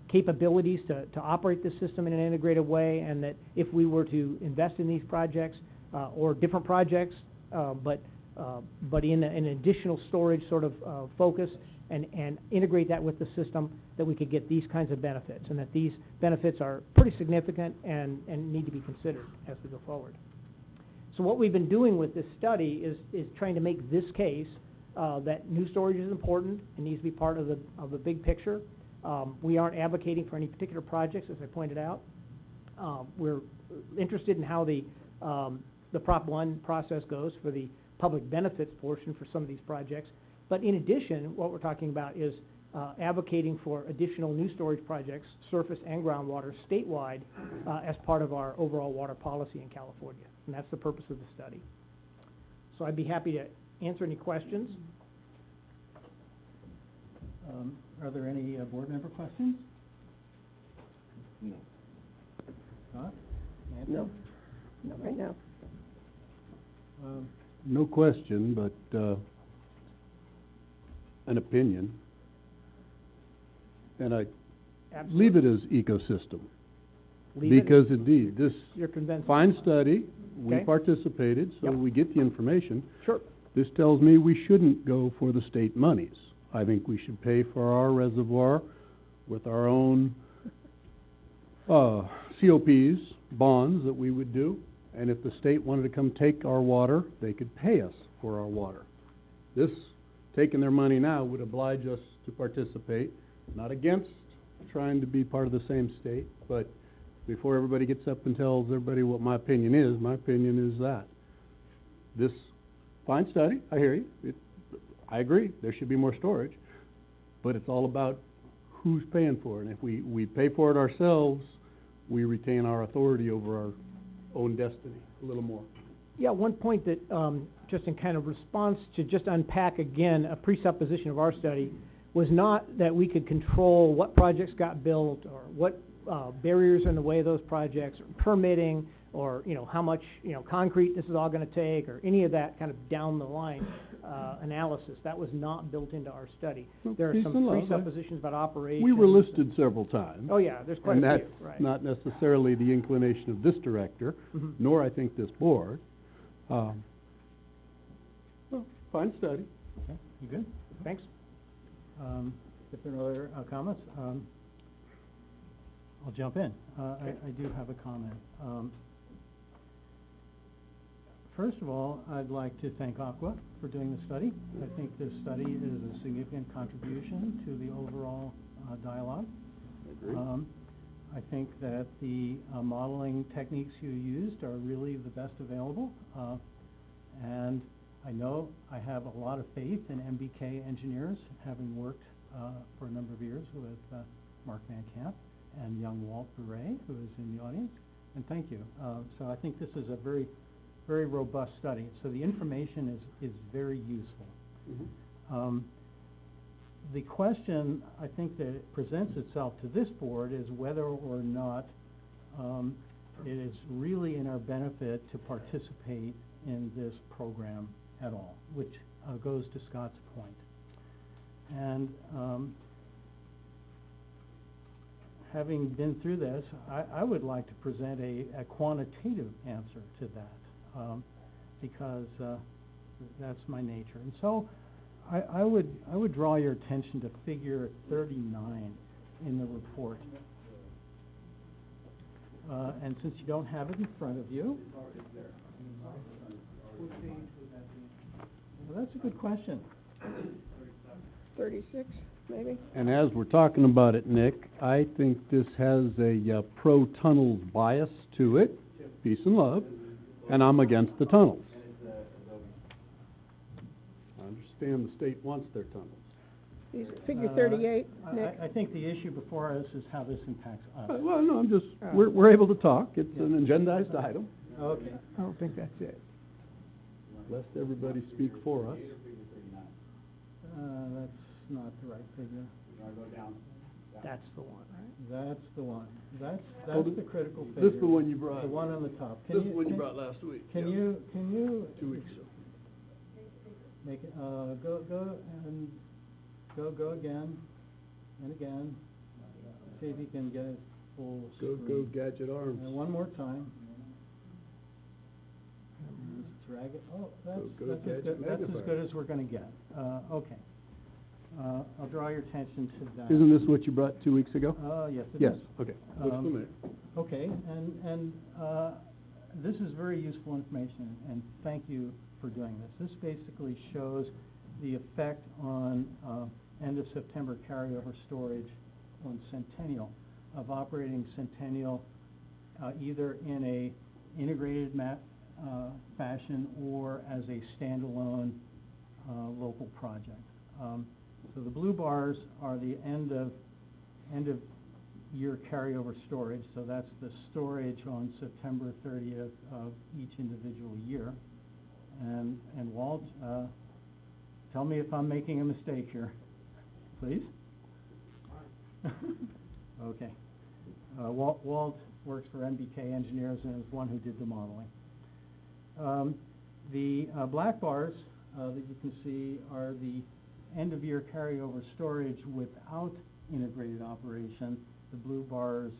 Speaker 5: capabilities to operate the system in an integrated way, and that if we were to invest in these projects or different projects, but in an additional storage sort of focus, and integrate that with the system, that we could get these kinds of benefits, and that these benefits are pretty significant and need to be considered as we go forward. So what we've been doing with this study is trying to make this case that new storage is important and needs to be part of the big picture. We aren't advocating for any particular projects, as I pointed out. We're interested in how the Prop 1 process goes for the public benefits portion for some of these projects. But in addition, what we're talking about is advocating for additional new storage projects, surface and groundwater, statewide, as part of our overall water policy in California. And that's the purpose of the study. So I'd be happy to answer any questions.
Speaker 1: Are there any board member questions?
Speaker 12: No.
Speaker 1: Scott?
Speaker 6: No, not right now.
Speaker 8: No question, but, an opinion. And I leave it as ecosystem.
Speaker 5: Leave it
Speaker 8: Because
Speaker 5: as-
Speaker 8: indeed, this
Speaker 5: You're convinced?
Speaker 8: fine study, we
Speaker 5: Okay.
Speaker 8: participated, so
Speaker 5: Yep.
Speaker 8: we get the information.
Speaker 5: Sure.
Speaker 8: This tells me we shouldn't go for the state monies. I think we should pay for our reservoir with our own, COPs, bonds that we would do. And if the state wanted to come take our water, they could pay us for our water. This, taking their money now, would oblige us to participate, not against trying to be part of the same state, but before everybody gets up and tells everybody what my opinion is that. This fine study, I hear you, I agree, there should be more storage, but it's all about who's paying for it. And if we pay for it ourselves, we retain our authority over our own destiny a little more.
Speaker 5: Yeah, one point that, just in kind of response to just unpack again, a presupposition of our study was not that we could control what projects got built or what barriers are in the way of those projects, or permitting, or, how much, concrete this is all gonna take, or any of that kind of down the line, analysis. That was not built into our study.
Speaker 8: Well,
Speaker 5: There are
Speaker 8: peace
Speaker 5: some
Speaker 8: and love.
Speaker 5: presuppositions about operations.
Speaker 8: We were listed several times.
Speaker 5: Oh, yeah, there's quite
Speaker 8: And
Speaker 5: a
Speaker 8: that's
Speaker 5: few, right.
Speaker 8: not necessarily the inclination of this director,
Speaker 5: Mhm.
Speaker 8: nor I think this board. Well, fine study.
Speaker 1: Okay, you good?
Speaker 5: Thanks.
Speaker 1: If there are no other comments, I'll jump in. I do have a comment. First of all, I'd like to thank ACWA for doing the study. I think this study is a significant contribution to the overall dialogue. I think that the modeling techniques you used are really the best available. And I know I have a lot of faith in MBK engineers, having worked for a number of years with Mark Van Camp and young Walt Bure, who is in the audience. And thank you. So I think this is a very robust study. So the information is very useful.
Speaker 8: Mm-hmm.
Speaker 1: The question, I think, that it presents itself to this board is whether or not it is really in our benefit to participate in this program at all, which goes to Scott's point. And having been through this, I would like to present a quantitative answer to that, because that's my nature. And so I would draw your attention to figure 39 in the report. And since you don't have it in front of you. Well, that's a good question.
Speaker 13: 36, maybe?
Speaker 8: And as we're talking about it, Nick, I think this has a pro-tunnels bias to it, peace and love, and I'm against the tunnels. I understand the state wants their tunnels.
Speaker 13: Figure 38, Nick.
Speaker 1: I think the issue before us is how this impacts us.
Speaker 8: Well, no, I'm just, we're able to talk. It's
Speaker 1: Yeah.
Speaker 8: an agendized item.
Speaker 1: Okay.
Speaker 5: I don't think that's it.
Speaker 8: Lest everybody speak for us.
Speaker 1: That's not the right figure.
Speaker 5: That's the one, right?
Speaker 1: That's the one. That's
Speaker 8: Well,
Speaker 1: the critical figure.
Speaker 8: This is the one you brought.
Speaker 1: The one on the top.
Speaker 8: This is the one you brought last week.
Speaker 1: Can
Speaker 8: Yeah.
Speaker 1: you?
Speaker 8: 2 weeks ago.
Speaker 1: Make it, go again, and again. See if you can get it full
Speaker 8: Go
Speaker 1: screen.
Speaker 8: gadget arms.
Speaker 1: And one more time. And just drag it, that's
Speaker 8: Go
Speaker 1: as
Speaker 8: gadget
Speaker 1: good, that's as
Speaker 8: magnifier.
Speaker 1: good as we're gonna get. Okay. I'll draw your attention to that.
Speaker 8: Isn't this what you brought 2 weeks ago?
Speaker 1: Yes, it is.
Speaker 8: Yes, okay. Looks
Speaker 1: Um,
Speaker 8: familiar.
Speaker 1: Okay, and this is very useful information, and thank you for doing this. This basically shows the effect on end of September carryover storage on Centennial, of operating Centennial either in a integrated fashion or as a standalone local project. So the blue bars are the end of year carryover storage, so that's the storage on September 30th of each individual year. And Walt, tell me if I'm making a mistake here, please. Okay. Walt works for MBK Engineers and is one who did the modeling. The black bars that you can see are the end-of-year carryover storage without integrated operation. The blue bars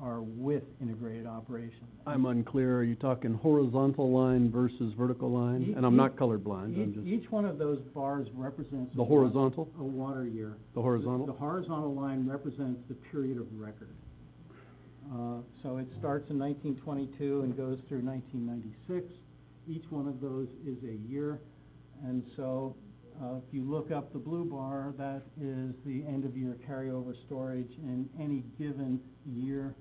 Speaker 1: are with integrated operation.
Speaker 12: I'm unclear, are you talking horizontal line versus vertical line? And I'm not colorblind, I'm just.
Speaker 1: Each one of those bars represents
Speaker 12: The horizontal?
Speaker 1: a water year.
Speaker 12: The horizontal?
Speaker 1: The horizontal line represents the period of record. So it starts in 1922 and goes through 1996. Each one of those is a year. And so if you look up the blue bar, that is the end-of-year carryover storage in any given year.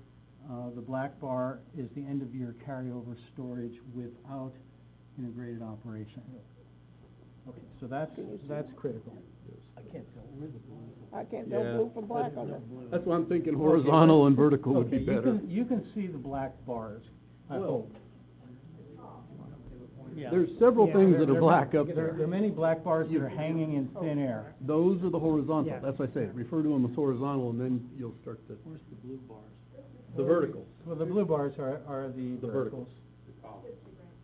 Speaker 1: The black bar is the end-of-year carryover storage without integrated operation. Okay, so that's critical.
Speaker 13: I can't tell blue from black on it.
Speaker 12: That's why I'm thinking horizontal and vertical would be
Speaker 1: Okay,
Speaker 12: better.
Speaker 1: you can see the black bars, I hope. Yeah.
Speaker 12: There's several things that are black up
Speaker 1: There
Speaker 12: there.
Speaker 1: are many black bars that are hanging in thin air.
Speaker 12: Those are the horizontal,
Speaker 5: Yeah.
Speaker 12: that's what I say, refer to them as horizontal, and then you'll start to.
Speaker 1: Where's the blue bars?
Speaker 12: The verticals.
Speaker 1: Well, the blue bars are the
Speaker 12: The
Speaker 1: verticals.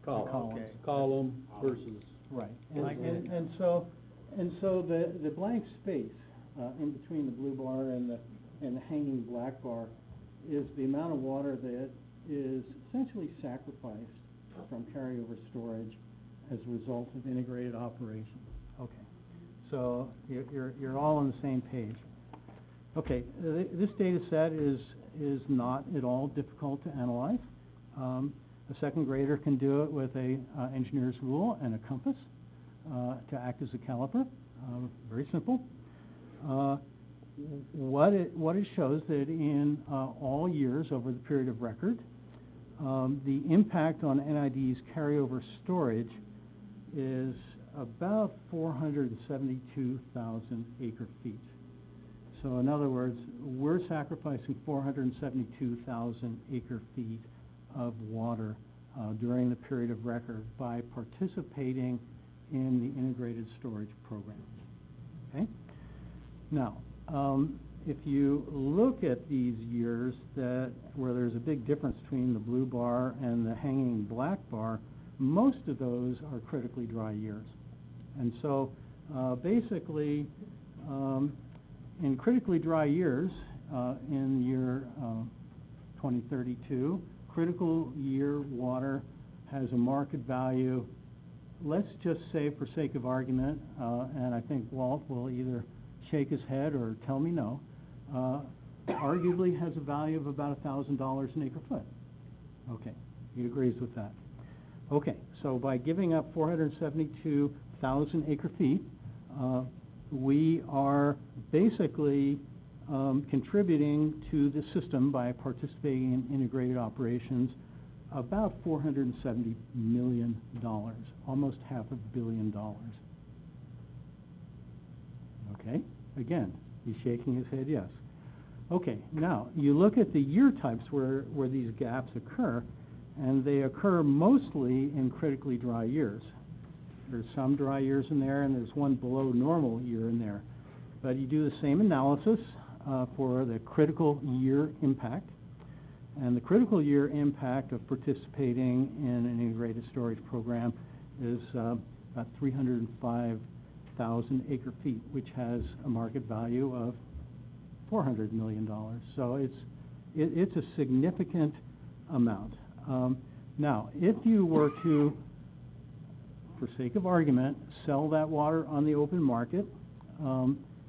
Speaker 12: Column,
Speaker 1: columns.
Speaker 12: okay. Column versus.
Speaker 1: Right, and so the blank space in between the blue bar and the hanging black bar is the amount of water that is essentially sacrificed from carryover storage as a result of integrated operations. Okay, so you're all on the same page. Okay, this data set is not at all difficult to analyze. A second grader can do it with a engineer's rule and a compass to act as a caliper. Very simple. What it shows that in all years over the period of record, the impact on NID's carryover storage is about 472,000 acre feet. So in other words, we're sacrificing 472,000 acre feet of water during the period of record by participating in the integrated storage program. Okay? Now, if you look at these years where there's a big difference between the blue bar and the hanging black bar, most of those are critically dry years. And so basically, in critically dry years, in year 2032, critical year water has a market value, let's just say for sake of argument, and I think Walt will either shake his head or tell me no, arguably has a value of about $1,000 an acre foot. Okay, he agrees with that. Okay, so by giving up 472,000 acre feet, we are basically contributing to the system by participating in integrated operations about $470 million, almost $500 million. Okay, again, he's shaking his head yes. Okay, now you look at the year types where these gaps occur, and they occur mostly in critically dry years. There's some dry years in there, and there's one below normal year in there. But you do the same analysis for the critical year impact. And the critical year impact of participating in an integrated storage program is about 305,000 acre feet, which has a market value of $400 million. So it's a significant amount. Now, if you were to, for sake of argument, sell that water on the open market,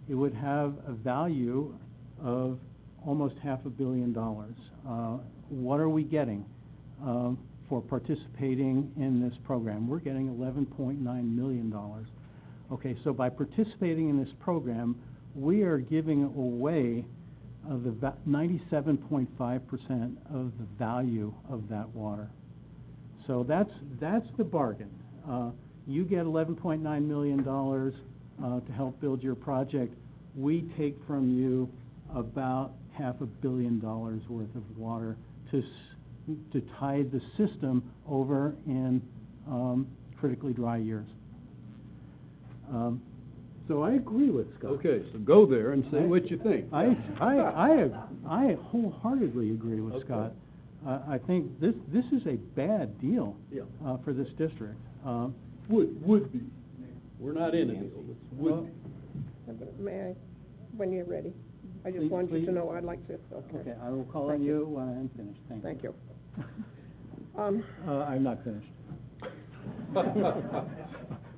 Speaker 1: it would have a value of almost $500 million. What are we getting for participating in this program? We're getting $11.9 million. Okay, so by participating in this program, we are giving away the 97.5% of the value of that water. So that's the bargain. You get $11.9 million to help build your project. We take from you about $500 million worth of water to tide the system over in critically dry years. So I agree with Scott.
Speaker 12: Okay, so go there and say what you think.
Speaker 1: I wholeheartedly agree with Scott. I think this is a bad deal,
Speaker 12: Yeah.
Speaker 1: For this district.
Speaker 12: Would be. We're not in a deal, it's would be.
Speaker 13: May I, when you're ready? I just
Speaker 1: Please,
Speaker 13: wanted you
Speaker 1: please.
Speaker 13: to know I'd like to, okay.
Speaker 1: Okay, I will call on
Speaker 13: Thank
Speaker 1: you when I'm finished, thank you.
Speaker 13: Thank you.
Speaker 1: I'm not finished.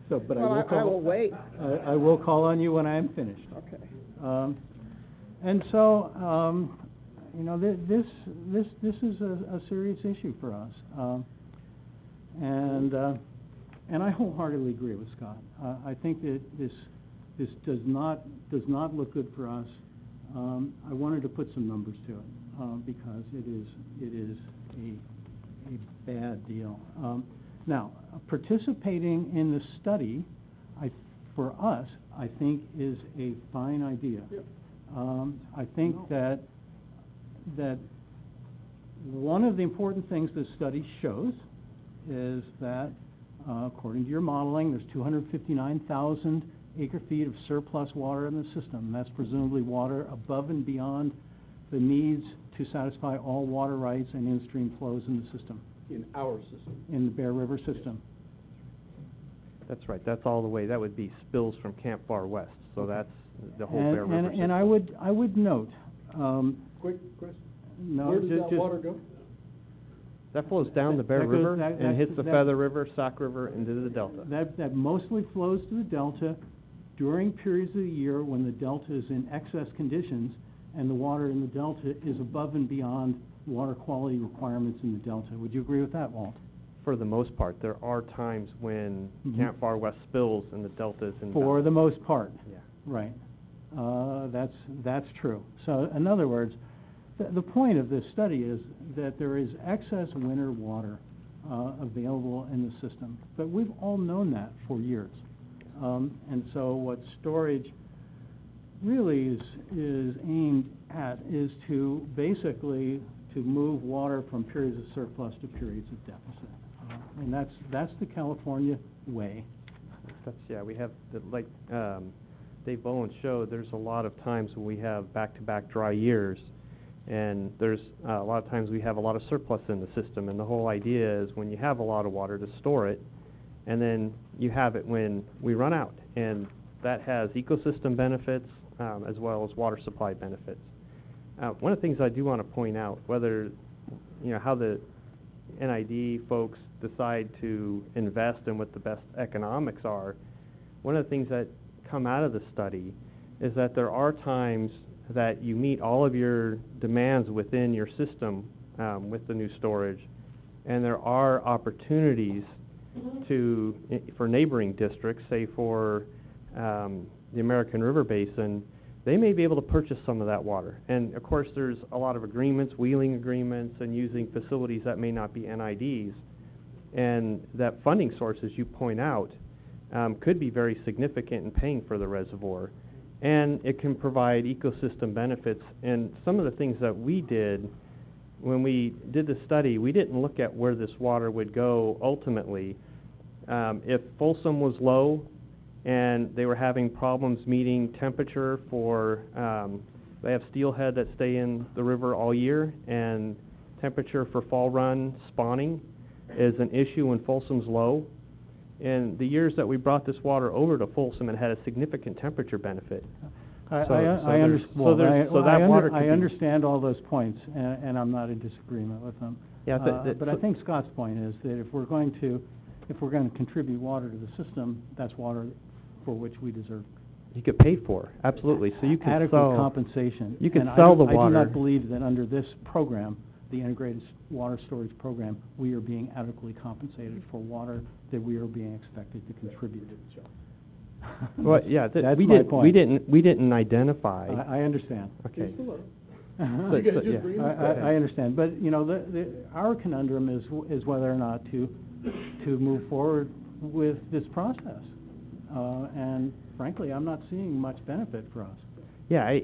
Speaker 1: So, but
Speaker 13: Well, I will wait.
Speaker 1: I will call on you when I am finished.
Speaker 13: Okay.
Speaker 1: And so, you know, this is a serious issue for us. And I wholeheartely agree with Scott. I think that this does not look good for us. I wanted to put some numbers to it, because it is a bad deal. Now, participating in the study, for us, I think is a fine idea.
Speaker 12: Yep.
Speaker 1: I think that one of the important things this study shows is that, according to your modeling, there's 259,000 acre-feet of surplus water in the system. That's presumably water above and beyond the needs to satisfy all water rights and in-stream flows in the system.
Speaker 12: In our system.
Speaker 1: In the Bear River system.
Speaker 14: That's right, that's all the way, that would be spills from Camp Far West, so that's the whole
Speaker 1: And-
Speaker 14: Bear River system.
Speaker 1: And I would note,
Speaker 12: Quick, Chris,
Speaker 1: no,
Speaker 12: where does
Speaker 1: ju-
Speaker 12: that
Speaker 1: just-
Speaker 12: water go?
Speaker 14: That flows down the Bear
Speaker 1: that goes-
Speaker 14: River
Speaker 1: that-
Speaker 14: and
Speaker 1: that's-
Speaker 14: hits the
Speaker 1: that-
Speaker 14: Feather River, Sauk River, into the Delta.
Speaker 1: That mostly flows to the Delta during periods of the year when the Delta is in excess conditions and the water in the Delta is above and beyond water quality requirements in the Delta. Would you agree with that, Walt?
Speaker 14: For the most part, there are times when
Speaker 1: Mhm.
Speaker 14: Camp Far West spills and the Delta is in
Speaker 1: For
Speaker 14: balance.
Speaker 1: the most part.
Speaker 14: Yeah.
Speaker 1: Right. That's true. So in other words, the point of this study is that there is excess winter water available in the system. But we've all known that for years. And so what storage really is aimed at is to basically to move water from periods of surplus to periods of deficit. And that's the California way.
Speaker 14: Yeah, we have, like Dave Bowen showed, there's a lot of times when we have back-to-back dry years, and there's a lot of times we have a lot of surplus in the system, and the whole idea is when you have a lot of water to store it, and then you have it when we run out, and that has ecosystem benefits as well as water supply benefits. One of the things I do want to point out, whether, you know, how the NID folks decide to invest and what the best economics are, one of the things that come out of the study is that there are times that you meet all of your demands within your system with the new storage, and there are opportunities for neighboring districts, say for the American River Basin, they may be able to purchase some of that water. And of course, there's a lot of agreements, wheeling agreements, and using facilities that may not be NIDs. And that funding source, as you point out, could be very significant in paying for the reservoir. And it can provide ecosystem benefits. And some of the things that we did when we did the study, we didn't look at where this water would go ultimately. If Folsom was low, and they were having problems meeting temperature for, they have steelhead that stay in the river all year, and temperature for fall run spawning is an issue when Folsom's low. In the years that we brought this water over to Folsom, it had a significant temperature benefit.
Speaker 1: I understand all those points, and I'm not in disagreement with them.
Speaker 14: Yeah,
Speaker 1: but I think Scott's point is that if we're going to contribute water to the system, that's water for which we deserve.
Speaker 14: You get paid for, absolutely. So you can
Speaker 1: adequate
Speaker 14: sell
Speaker 1: compensation.
Speaker 14: You can
Speaker 1: And
Speaker 14: sell the
Speaker 1: I
Speaker 14: water.
Speaker 1: do not believe that under this program, the integrated water storage program, we are being adequately compensated for water that we are being expected to contribute.
Speaker 14: Well, yeah,
Speaker 1: That's
Speaker 14: we
Speaker 1: my
Speaker 14: didn't.
Speaker 1: point.
Speaker 14: We didn't identify.
Speaker 1: I understand.
Speaker 14: Okay.
Speaker 1: I understand, but you know, our conundrum is whether or not to move forward with this process, and frankly, I'm not seeing much benefit for us.
Speaker 14: Yeah,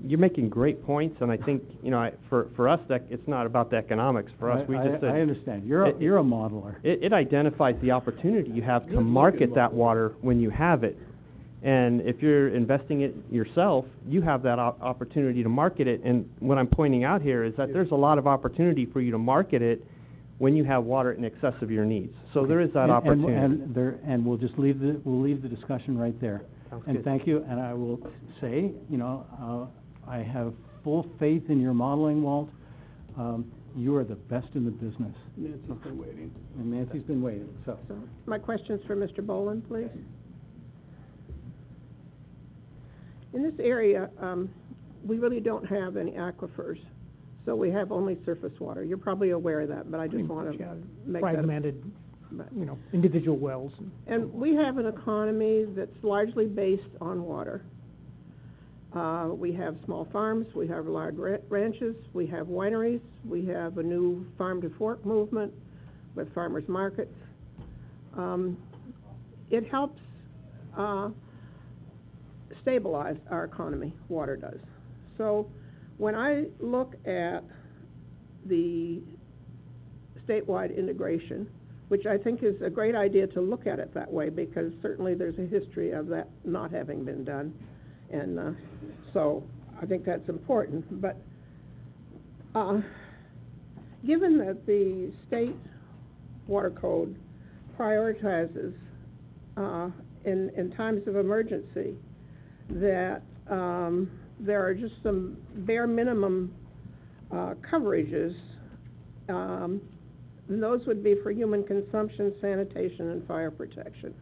Speaker 14: you're making great points, and I think, you know, for us, that it's not about the economics. For us, we just said,
Speaker 1: I understand. You're a modeler.
Speaker 14: It identifies the opportunity you have to market that water when you have it, And if you're investing it yourself, you have that opportunity to market it. And what I'm pointing out here is that there's a lot of opportunity for you to market it when you have water in excess of your needs. So there is that opportunity.
Speaker 1: And we'll just leave the discussion right there.
Speaker 14: Sounds
Speaker 1: And
Speaker 14: good.
Speaker 1: thank you, and I will say, I have full faith in your modeling, Walt. You are the best in the business.
Speaker 12: Nancy's been waiting.
Speaker 1: And Nancy's been waiting, so.
Speaker 13: So, my question's for Mr. Boland, please. In this area, we really don't have any aquifers, so we have only surface water. You're probably aware of that, but I just want to make that.
Speaker 5: Fragmented, individual wells.
Speaker 13: And we have an economy that's largely based on water. We have small farms, we have large ranches, we have wineries, we have a new farm-to-fork movement with farmers markets. It helps stabilize our economy, water does. So when I look at the statewide integration, which I think is a great idea to look at it that way, because certainly there's a history of that not having been done. And so I think that's important. But given that the state water code prioritizes in times of emergency that there are just some bare minimum coverages, and those would be for human consumption, sanitation, and fire protection.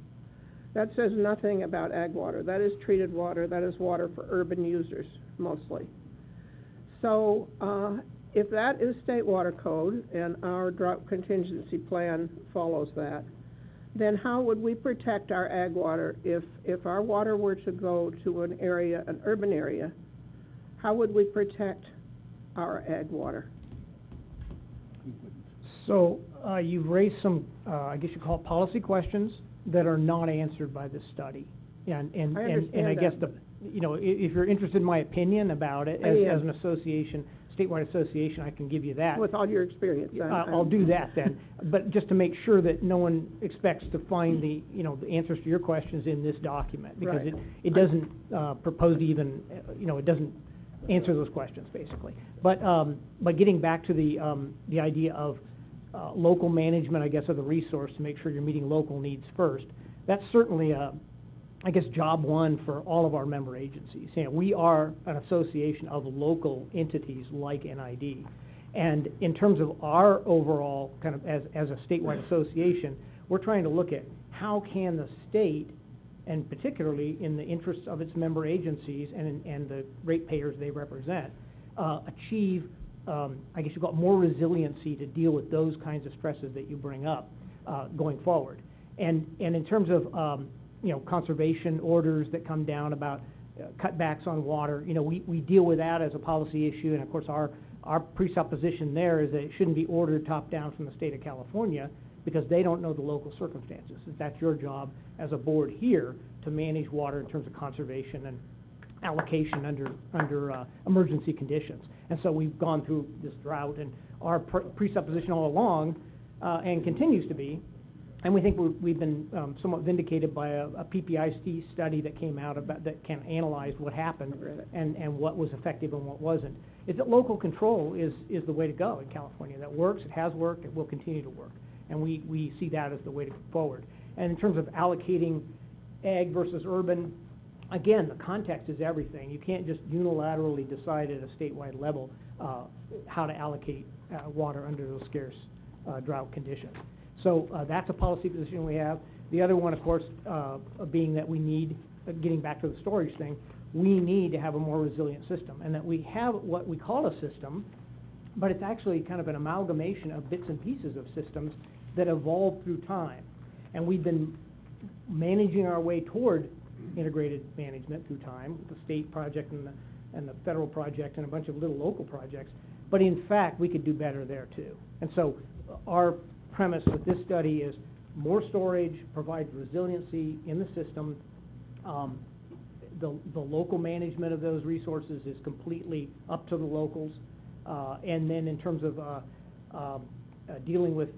Speaker 13: That says nothing about ag water. That is treated water. That is water for urban users, mostly. So if that is state water code and our drought contingency plan follows that, then how would we protect our ag water if our water were to go to an area, an urban area? How would we protect our ag water?
Speaker 5: So you've raised some, I guess you call it policy questions that are not answered by this study. And I guess if you're interested in my opinion about it as an association, statewide association, I can give you that.
Speaker 13: With all your experience.
Speaker 5: I'll do that then. But just to make sure that no one expects to find the answers to your questions in this document, because
Speaker 13: Right.
Speaker 5: it doesn't propose to even, it doesn't answer those questions basically. But getting back to the idea of local management, I guess, of the resource to make sure you're meeting local needs first, that's certainly I guess job one for all of our member agencies. We are an association of local entities like NID. And in terms of our overall kind of as a statewide association, we're trying to look at how can the state, and particularly in the interests of its member agencies and the ratepayers they represent, achieve, I guess you call it more resiliency to deal with those kinds of stresses that you bring up going forward. And in terms of conservation orders that come down about cutbacks on water, we deal with that as a policy issue, and of course our presupposition there is that it shouldn't be ordered top down from the state of California because they don't know the local circumstances. That's your job as a board here to manage water in terms of conservation and allocation under emergency conditions. And so we've gone through this drought, and our presupposition all along, and continues to be, and we think we've been somewhat vindicated by a PPIC study that came out about that can analyze what happened and what was effective and what wasn't, is that local control is the way to go in California. That works, it has worked, it will continue to work. And we see that as the way to go forward. And in terms of allocating ag versus urban, again, the context is everything. You can't just unilaterally decide at a statewide level how to allocate water under those scarce drought conditions. So that's a policy position we have. The other one, of course, being that we need, getting back to the storage thing, we need to have a more resilient system, and that we have what we call a system, but it's actually kind of an amalgamation of bits and pieces of systems that evolve through time. And we've been managing our way toward integrated management through time, with the state project and the federal project and a bunch of little local projects. But in fact, we could do better there too. And so our premise with this study is more storage provides resiliency in the system. The local management of those resources is completely up to the locals. And then in terms of dealing with,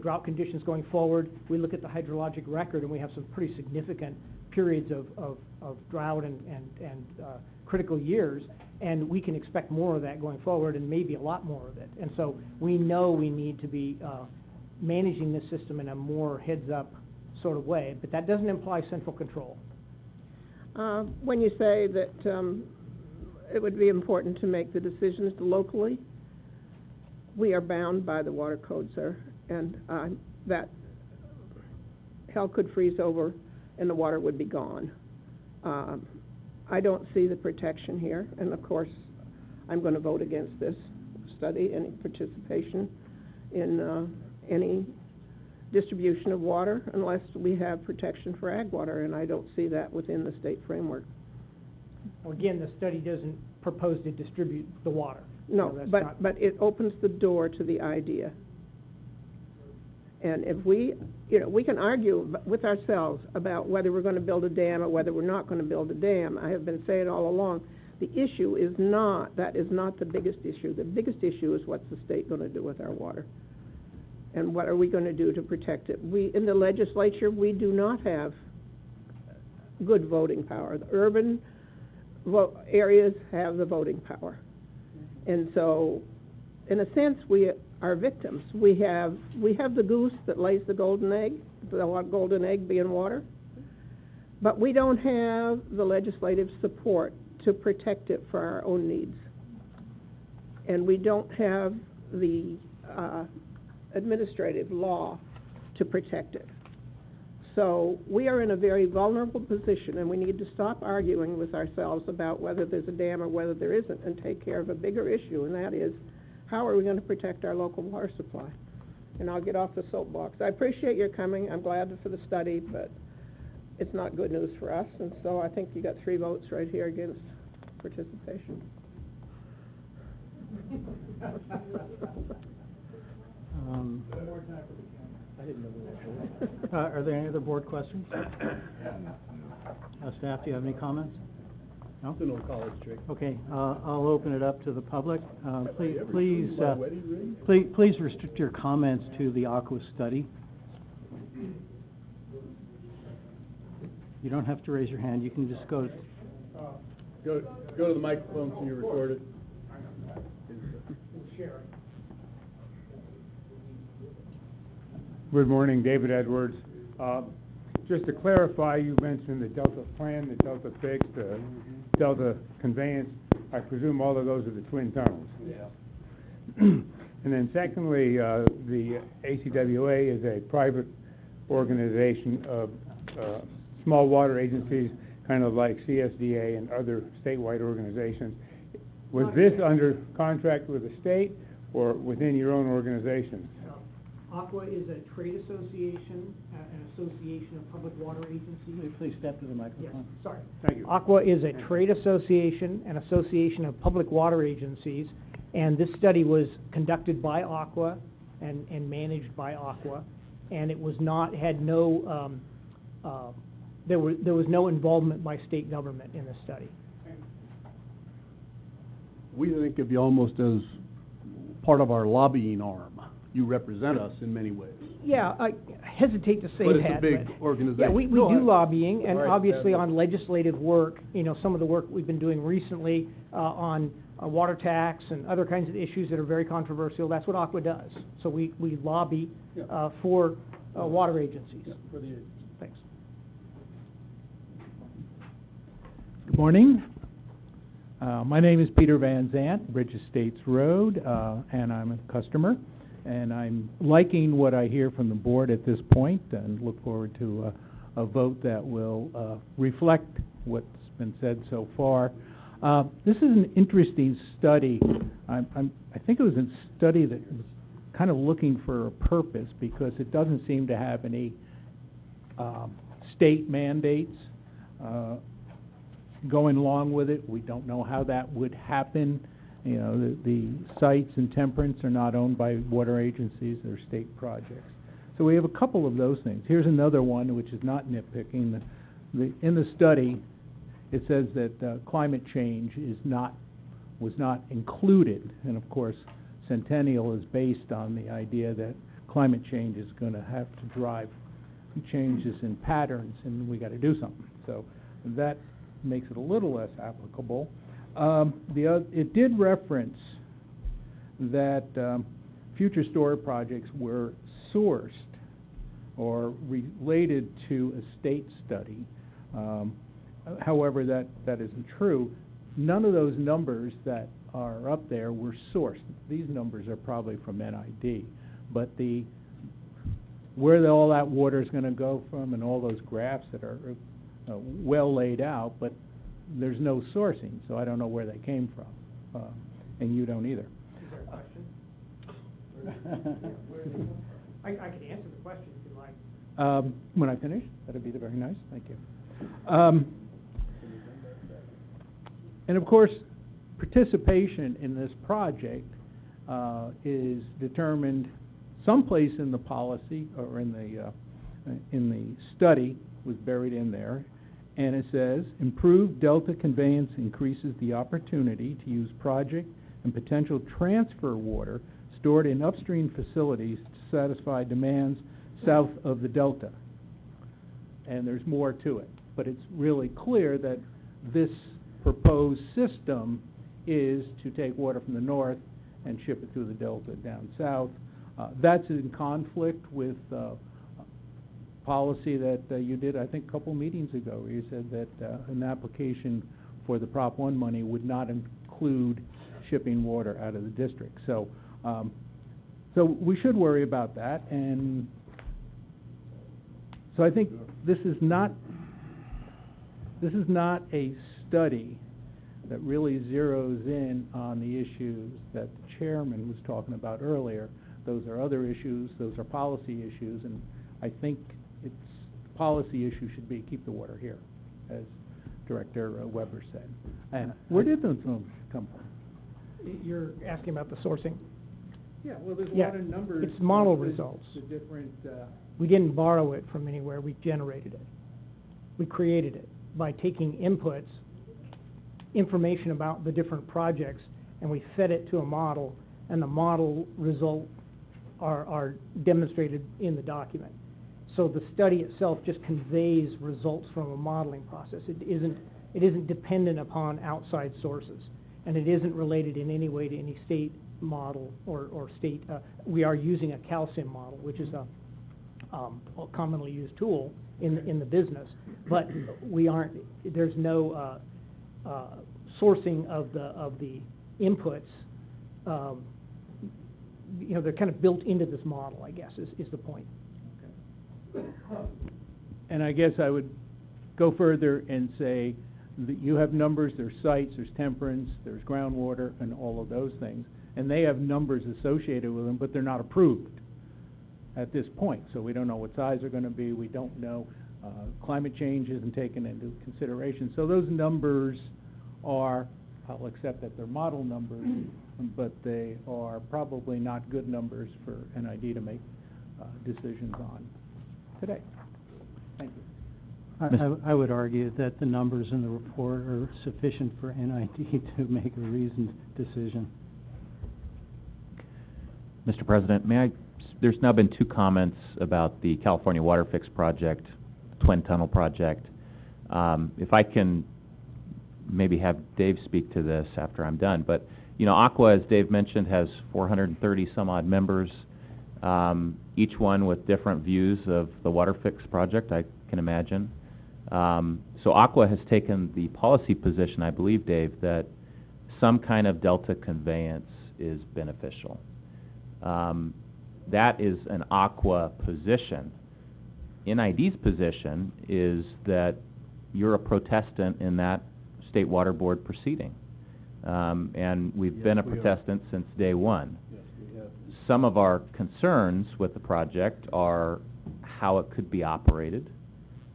Speaker 5: drought conditions going forward. We look at the hydrologic record, and we have some pretty significant periods of drought and critical years, and we can expect more of that going forward, and maybe a lot more of it. And so we know we need to be managing this system in a more heads-up sort of way, but that doesn't imply central control.
Speaker 13: When you say that it would be important to make the decisions locally, we are bound by the water code, sir, and that hell could freeze over and the water would be gone. I don't see the protection here, and of course, I'm going to vote against this study, any participation in any distribution of water unless we have protection for ag water, and I don't see that within the state framework.
Speaker 5: Well, again, the study doesn't propose to distribute the water.
Speaker 13: No,
Speaker 5: So that's
Speaker 13: but, but it opens the door to the idea. And if we, we can argue with ourselves about whether we're going to build a dam or whether we're not going to build a dam. I have been saying all along, the issue is not, that is not the biggest issue. The biggest issue is what's the state going to do with our water? And what are we going to do to protect it? We, in the legislature, we do not have good voting power. The urban areas have the voting power. And so, in a sense, we are victims. We have the goose that lays the golden egg, the golden egg being water, but we don't have the legislative support to protect it for our own needs. And we don't have the administrative law to protect it. So we are in a very vulnerable position, and we need to stop arguing with ourselves about whether there's a dam or whether there isn't, and take care of a bigger issue, and that is, how are we going to protect our local water supply? And I'll get off the soapbox. I appreciate your coming. I'm glad for the study, but it's not good news for us, and so I think you got 3 votes right here against participation.
Speaker 1: Are there any other board questions? Staff, do you have any comments? No?
Speaker 12: It's an old college trick.
Speaker 1: Okay, I'll open it up to the public. Please
Speaker 12: Wedding ring?
Speaker 1: please restrict your comments to the ACWA study. You don't have to raise your hand. You can just go.
Speaker 12: Go to the microphone so you record it.
Speaker 15: Good morning, David Edwards. Just to clarify, you mentioned the Delta plan, the Delta fix, the Delta conveyance. I presume all of those are the twin tunnels.
Speaker 12: Yeah.
Speaker 15: And then secondly, the ACWA is a private organization of small water agencies, kind of like CSDA and other statewide organizations. Was this under contract with the state or within your own organization?
Speaker 5: ACWA is a trade association, an association of public water agencies.
Speaker 1: Please step to the microphone.
Speaker 5: Yes, sorry.
Speaker 15: Thank you.
Speaker 5: ACWA is a trade association, an association of public water agencies, and this study was conducted by ACWA and managed by ACWA, and it was not, had no, there was no involvement by state government in this study.
Speaker 12: We think of you almost as part of our lobbying arm. You represent us in many ways.
Speaker 5: Yeah, I hesitate to say
Speaker 12: But
Speaker 5: that.
Speaker 12: it's a big organization.
Speaker 5: Yeah, we
Speaker 12: No,
Speaker 5: do lobbying, and
Speaker 12: Right,
Speaker 5: obviously
Speaker 12: that-
Speaker 5: on legislative work, some of the work we've been doing recently on water tax and other kinds of issues that are very controversial, that's what ACWA does. So we lobby for water agencies.
Speaker 12: Yeah, for the
Speaker 5: Thanks.
Speaker 16: Good morning. My name is Peter Van Zant, Bridge Estates Road, and I'm a customer. And I'm liking what I hear from the board at this point and look forward to a vote that will reflect what's been said so far. This is an interesting study. I think it was a study that was kind of looking for a purpose because it doesn't seem to have any state mandates going along with it. We don't know how that would happen. The sites in Temperance are not owned by water agencies, they're state projects. So we have a couple of those things. Here's another one which is not nitpicking. In the study, it says that climate change was not included, and of course, Centennial is based on the idea that climate change is going to have to drive changes in patterns, and we got to do something. So that makes it a little less applicable. It did reference that future storage projects were sourced or related to a state study. However, that isn't true. None of those numbers that are up there were sourced. These numbers are probably from NID, but where all that water is going to go from and all those graphs that are well laid out, but there's no sourcing, so I don't know where they came from, and you don't either.
Speaker 5: Is there a question? I could answer the question if you like.
Speaker 16: When I finish, that'd be very nice. Thank you. And of course, participation in this project is determined someplace in the policy or in the study was buried in there, and it says improved delta conveyance increases the opportunity to use project and potential transfer water stored in upstream facilities to satisfy demands south of the delta. And there's more to it, but it's really clear that this proposed system is to take water from the north and ship it through the delta down south. That's in conflict with policy that you did, I think, a couple meetings ago, where you said that an application for the Prop 1 money would not include shipping water out of the district. So, so we should worry about that, and so I think this is not a study that really zeroes in on the issues that the chairman was talking about earlier. Those are other issues, those are policy issues, and I think the policy issue should be keep the water here, as Director Weber said. And where did those come from?
Speaker 5: You're asking about the sourcing?
Speaker 16: Yeah, well, there's a
Speaker 5: Yeah,
Speaker 16: lot of numbers.
Speaker 5: it's model
Speaker 16: with
Speaker 5: results.
Speaker 16: The different,
Speaker 5: We didn't borrow it from anywhere, we generated it. We created it by taking inputs, information about the different projects, and we fed it to a model, and the model results are demonstrated in the document. So the study itself just conveys results from a modeling process. It isn't dependent upon outside sources, and it isn't related in any way to any state model or state. We are using a calcium model, which is a commonly used tool in the business, but we aren't. There's no sourcing of the inputs. You know, they're kind of built into this model, I guess, is the point.
Speaker 16: and I guess I would go further and say that you have numbers, there's sites, there's temperance, there's groundwater, and all of those things, and they have numbers associated with them, but they're not approved at this point. So we don't know what size they're going to be. We don't know. Climate change isn't taken into consideration. So those numbers are, I'll accept that they're model numbers, but they are probably not good numbers for NID to make decisions on today. Thank you.
Speaker 1: I would argue that the numbers in the report are sufficient for NID to make a reasoned decision.
Speaker 17: Mr. President, there's now been 2 comments about the California Water Fix project, Twin Tunnel project. If I can maybe have Dave speak to this after I'm done, but you know, ACWA, as Dave mentioned, has 430 some odd members, each one with different views of the Water Fix project, I can imagine. So ACWA has taken the policy position, I believe, Dave, that some kind of delta conveyance is beneficial. That is an ACWA position. NID's position is that you're a protestant in that State Water Board proceeding. And we've been a protestant since day one.
Speaker 12: Yes, we have.
Speaker 17: Some of our concerns with the project are how it could be operated.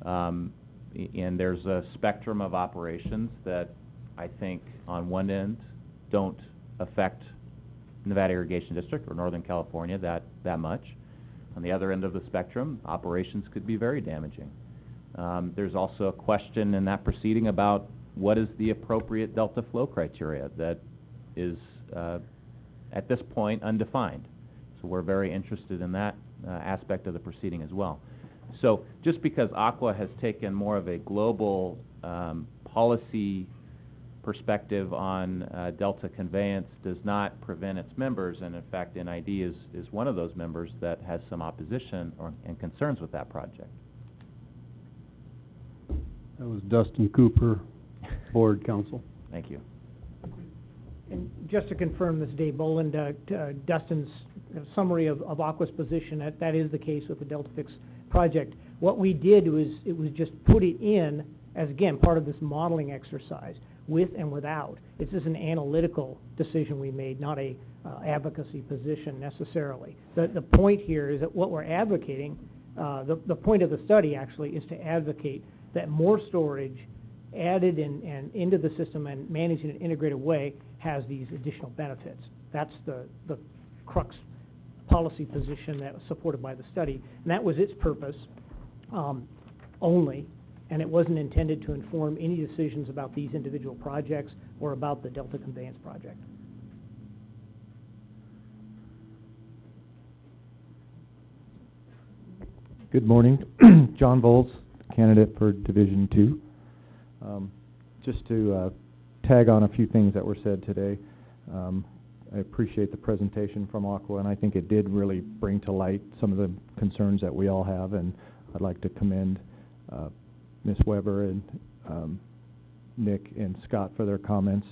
Speaker 17: And there's a spectrum of operations that I think on one end don't affect Nevada Irrigation District or Northern California that much. On the other end of the spectrum, operations could be very damaging. There's also a question in that proceeding about what is the appropriate delta flow criteria that is at this point, undefined. So we're very interested in that aspect of the proceeding as well. So just because ACWA has taken more of a global policy perspective on Delta conveyance does not prevent its members, and in fact NID is one of those members that has some opposition and concerns with that project.
Speaker 18: That was Dustin Cooper, Board Counsel.
Speaker 17: Thank you.
Speaker 5: And just to confirm, this is Dave Boland, Dustin's summary of ACWA's position, that is the case with the Delta Fix project. What we did was, it was just put it in as, again, part of this modeling exercise, with and without. It's just an analytical decision we made, not a advocacy position necessarily. The point here is that what we're advocating, the point of the study actually is to advocate that more storage added and into the system and managed in an integrated way has these additional benefits. That's the crux policy position that was supported by the study, and that was its purpose only, and it wasn't intended to inform any decisions about these individual projects or about the Delta Conveyance project.
Speaker 19: Good morning. John Bowles, candidate for Division 2. Just to tag on a few things that were said today, I appreciate the presentation from ACWA, and I think it did really bring to light some of the concerns that we all have, and I'd like to commend Ms. Weber and Nick and Scott for their comments,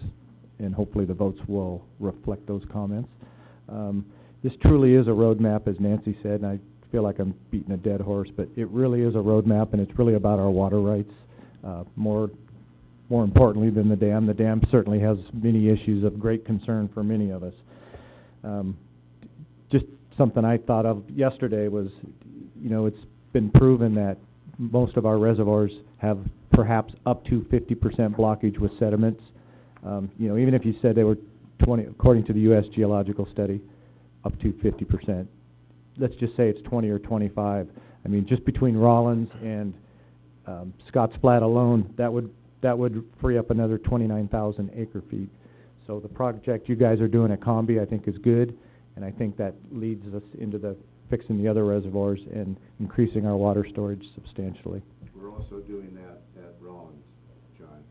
Speaker 19: and hopefully the votes will reflect those comments. This truly is a roadmap, as Nancy said, and I feel like I'm beating a dead horse, but it really is a roadmap, and it's really about our water rights, more importantly than the dam. The dam certainly has many issues of great concern for many of us. Just something I thought of yesterday was, you know, it's been proven that most of our reservoirs have perhaps up to 50% blockage with sediments. You know, even if you said they were 20, according to the U.S. Geological Study, up to 50%. Let's just say it's 20 or 25. I mean, just between Rollins and Scotts Flat alone, that would free up another 29,000 acre feet. So the project you guys are doing at Combi, I think, is good, and I think that leads us into the fixing the other reservoirs and increasing our water storage substantially.
Speaker 2: We're also doing that at Rollins, John,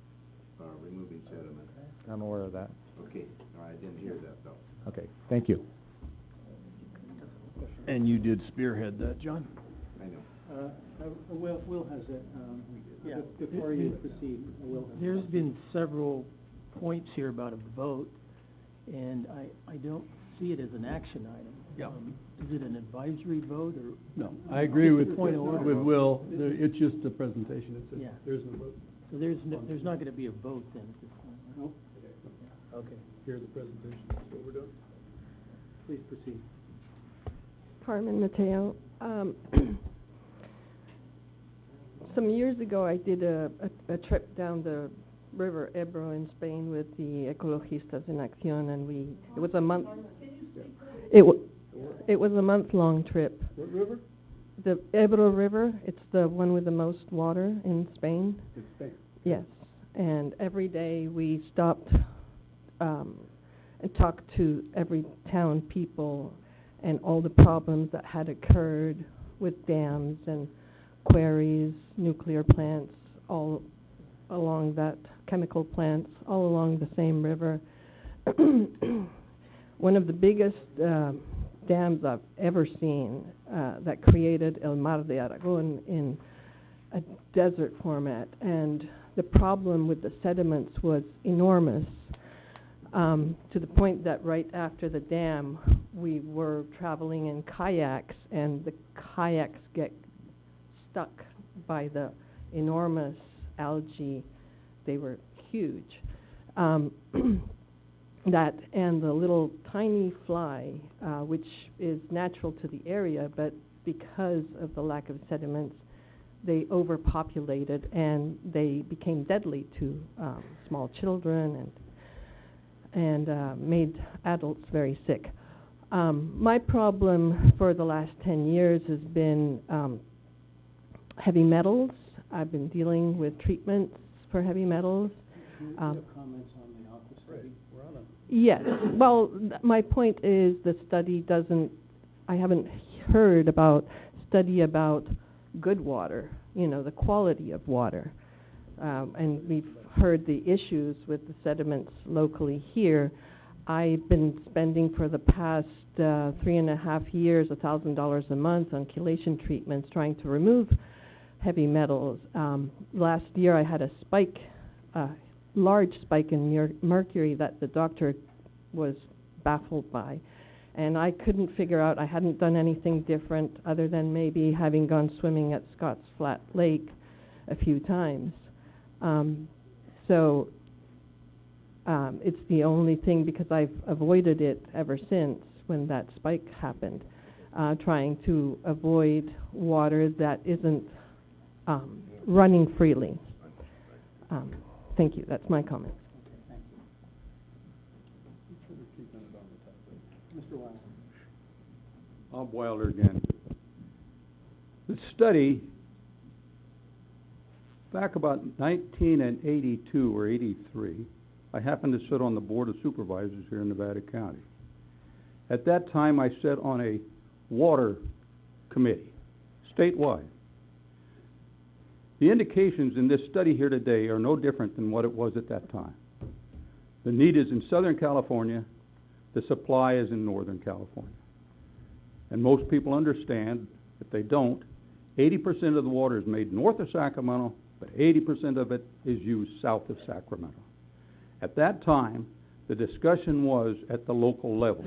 Speaker 2: removing sediment.
Speaker 19: I'm aware of that.
Speaker 2: Okay, all right, I didn't hear that though.
Speaker 19: Okay, thank you.
Speaker 18: And you did spearhead that, John?
Speaker 2: I know.
Speaker 20: Will has it.
Speaker 21: Yeah.
Speaker 20: Before you proceed, Will.
Speaker 21: There's been several points here about a vote, and I don't see it as an action item.
Speaker 18: Yeah.
Speaker 21: Is it an advisory vote, or?
Speaker 18: No, I agree with
Speaker 21: Point of order.
Speaker 18: Will. It's just a presentation.
Speaker 21: Yeah.
Speaker 12: There's no vote.
Speaker 21: So there's not going to be a vote then at this point, right?
Speaker 12: Nope. Okay, here's the presentation. That's what we're doing.
Speaker 21: Please proceed.
Speaker 6: Carmen Mateo. Some years ago, I did a trip down the River Ebro in Spain with the Ecologistas en Acción, and it was a month. It was a month-long trip.
Speaker 12: What river?
Speaker 6: The Ebro River. It's the one with the most water in Spain.
Speaker 12: In Spain.
Speaker 6: Yes, and every day we stopped and talked to every town people and all the problems that had occurred with dams and quarries, nuclear plants, all along that, chemical plants, all along the same river. One of the biggest dams I've ever seen that created El Mar de Aragón in a desert format, and the problem with the sediments was enormous, to the point that right after the dam we were traveling in kayaks, and the kayaks get stuck by the enormous algae. They were huge. That and the little tiny fly, which is natural to the area, but because of the lack of sediments, they overpopulated and they became deadly to small children and made adults very sick. My problem for the last 10 years has been heavy metals. I've been dealing with treatments for heavy metals.
Speaker 20: You have comments on the ACWA study?
Speaker 12: We're on
Speaker 6: Yes, well, my point is the study doesn't, I haven't heard about study about good water, the quality of water. And we've heard the issues with the sediments locally here. I've been spending for the past 3.5 years $1,000 a month on chelation treatments trying to remove heavy metals. Last year I had a large spike in mercury that the doctor was baffled by. And I couldn't figure out, I hadn't done anything different other than maybe having gone swimming at Scotts Flat Lake a few times. It's the only thing, because I've avoided it ever since when that spike happened, trying to avoid water that isn't running freely. Thank you, that's my comment.
Speaker 12: Mr. Wilder.
Speaker 8: Bob Wilder again. The study, back about 1982 or 83, I happened to sit on the Board of Supervisors here in Nevada County. At that time, I sat on a water committee, statewide. The indications in this study here today are no different than what it was at that time. The need is in Southern California, the supply is in Northern California. And most people understand, if they don't, 80% of the water is made north of Sacramento, but 80% of it is used south of Sacramento. At that time, the discussion was at the local level,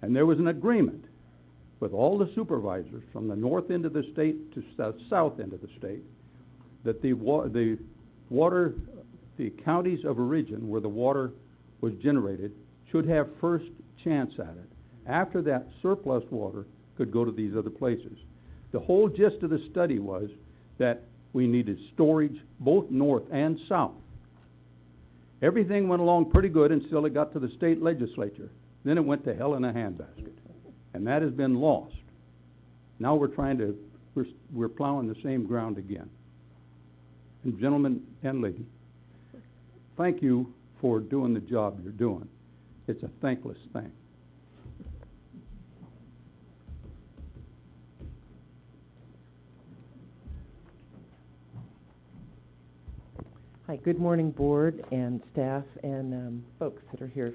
Speaker 8: and there was an agreement with all the supervisors from the north end of the state to the south end of the state that the counties of origin where the water was generated should have first chance at it. After that, surplus water could go to these other places. The whole gist of the study was that we needed storage both north and south. Everything went along pretty good until it got to the state legislature. Then it went to hell in a handbasket. And that has been lost. Now we're plowing the same ground again. And gentlemen and lady, thank you for doing the job you're doing. It's a thankless thing.
Speaker 3: Hi, good morning, board and staff and folks that are here.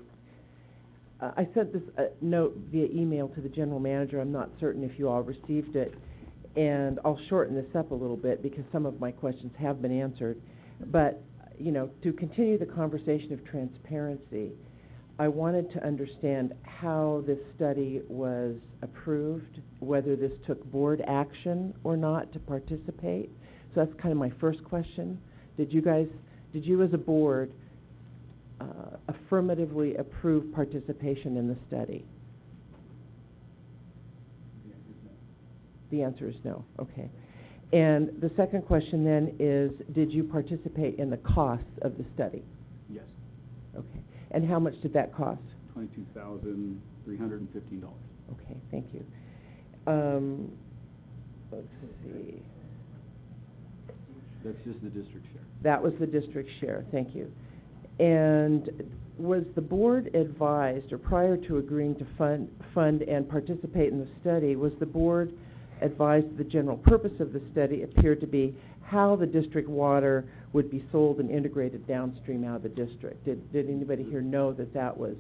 Speaker 3: I sent this note via email to the general manager. I'm not certain if you all received it, and I'll shorten this up a little bit because some of my questions have been answered. But, to continue the conversation of transparency, I wanted to understand how this study was approved, whether this took board action or not to participate. So that's kind of my first question. Did you as a board affirmatively approve participation in the study? The answer is no. Okay. And the second question then is, did you participate in the costs of the study?
Speaker 11: Yes.
Speaker 3: Okay. And how much did that cost?
Speaker 11: $22,315.
Speaker 3: Okay, thank you. Let's see.
Speaker 11: That's just the district share.
Speaker 3: That was the district share, thank you. And was the board advised, or prior to agreeing to fund and participate in the study, was the board advised the general purpose of the study appeared to be how the district water would be sold and integrated downstream out of the district? Did anybody here know that that was